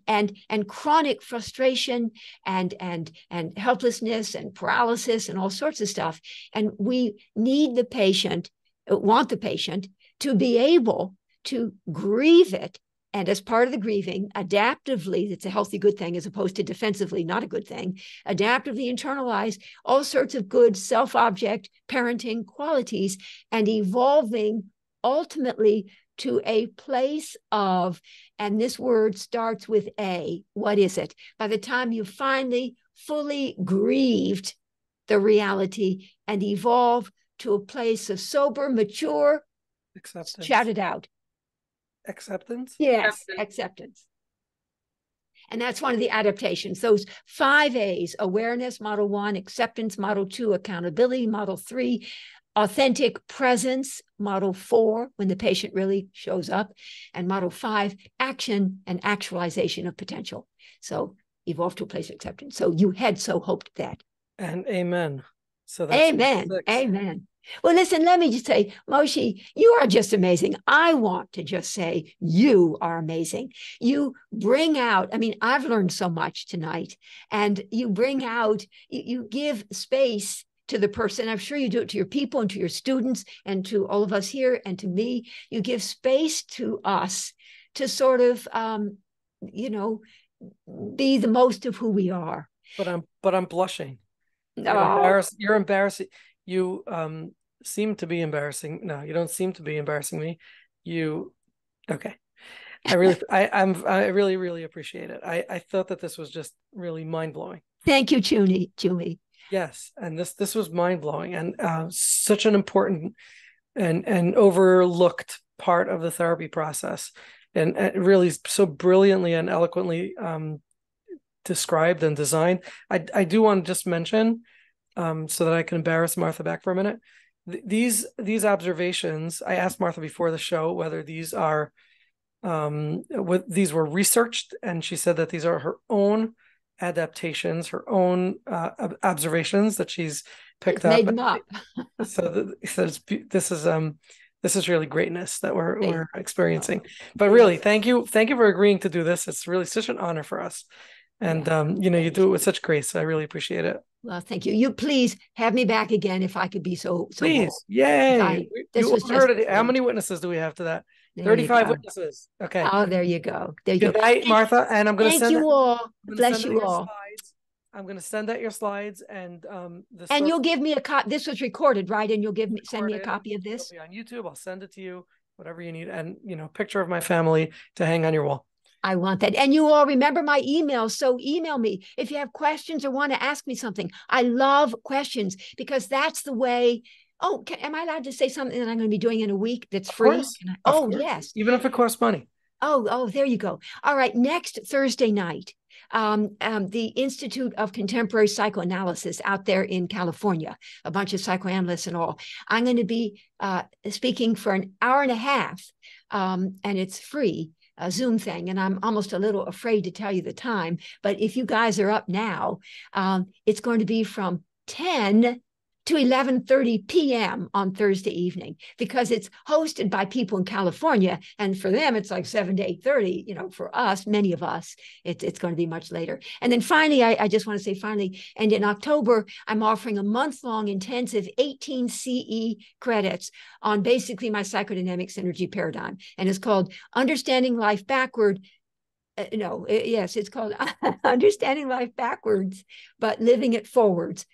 chronic frustration and helplessness and paralysis and all sorts of stuff. And we need the patient, want the patient to be able to grieve it. And as part of the grieving, adaptively, it's a healthy, good thing, as opposed to defensively, not a good thing, adaptively internalize all sorts of good self-object parenting qualities and evolving ultimately to a place of, and this word starts with A, what is it? By the time you finally fully grieved the reality and evolve to a place of sober, mature, Acceptance. shout it out. Acceptance? Yes, acceptance. And that's one of the adaptations. Those 5 A's: awareness, model 1; acceptance, model 2; accountability, model 3; authentic presence, model 4, when the patient really shows up; and model 5, action and actualization of potential. So evolve to a place of acceptance. So you had so hoped that. And amen. So that's amen. 6. Amen. Well, listen, let me just say, Moshe, you are just amazing. I want to just say you are amazing. You bring out, I mean, I've learned so much tonight, and you bring out, you give space to the person. I'm sure you do it to your people and to your students and to all of us here and to me. You give space to us to sort of, be the most of who we are. But I'm blushing. You're Oh, embarrassed. You're embarrassing. You seem to be embarrassing. No, you don't seem to be embarrassing me. Okay. I really, really appreciate it. I thought that this was just really mind-blowing. thank you, Julie. Yes, and this was mind-blowing and such an important and overlooked part of the therapy process, and really so brilliantly and eloquently described and designed. I do want to just mention, so that I can embarrass Martha back for a minute. These observations, I asked Martha before the show whether these were researched, and she said that these are her own adaptations, her own observations that she's picked up. Made them up. So this is really greatness that we're experiencing. But really, thank you for agreeing to do this. It's really such an honor for us, and you do it with such grace. I really appreciate it. Well, thank you. You please have me back again if I could be so Please, bold. yay! This was heard it. How many witnesses do we have to that? 35 witnesses. Okay. Oh, there you go. There you go. Good night, Martha. And I'm going to thank you all. Bless you all. Slides. I'm going to send out your slides, and you'll give me a copy. This was recorded, right? And you'll send me a copy of this. It'll be on YouTube. I'll send it to you, whatever you need, and picture of my family to hang on your wall. I want that. And you all remember my email. So email me if you have questions or want to ask me something. I love questions because that's the way. Oh, am I allowed to say something that I'm going to be doing in a week that's free? Of course. Yes. Even if it costs money. Oh, there you go. All right. Next Thursday night, the Institute of Contemporary Psychoanalysis out there in California, a bunch of psychoanalysts and all. I'm going to be speaking for an hour and a half, and it's free. A Zoom thing, and I'm almost a little afraid to tell you the time, but if you guys are up now, it's going to be from 10 to 11:30 p.m. on Thursday evening, because it's hosted by people in California, and for them it's like 7 to 8:30. For us, many of us, it's going to be much later. And then finally, I just want to say finally, and in October, I'm offering a month-long intensive 18 CE credits on basically my psychodynamic synergy paradigm, and it's called Understanding Life Backward, yes, it's called Understanding Life Backwards, but Living It Forwards,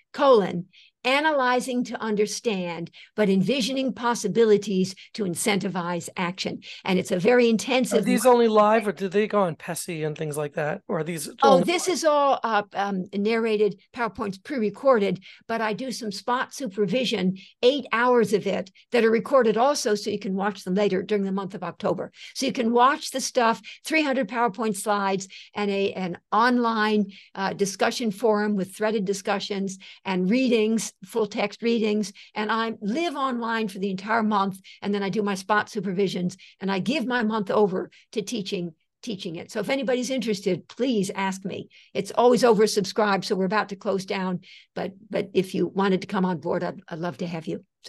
analyzing to understand, but envisioning possibilities to incentivize action. And it's a very intensive. Are these only live, or do they go on PESI and things like that? Or are these? Oh, this is all narrated, PowerPoint's pre-recorded, but I do some spot supervision, 8 hours of it that are recorded also, so you can watch them later during the month of October. So you can watch the stuff, 300 PowerPoint slides, and an online discussion forum with threaded discussions and readings, full text readings. And I live online for the entire month, and then I do my spot supervisions, and I give my month over to teaching it. So if anybody's interested, please ask me. It's always oversubscribed, so we're about to close down. But if you wanted to come on board, I'd love to have you.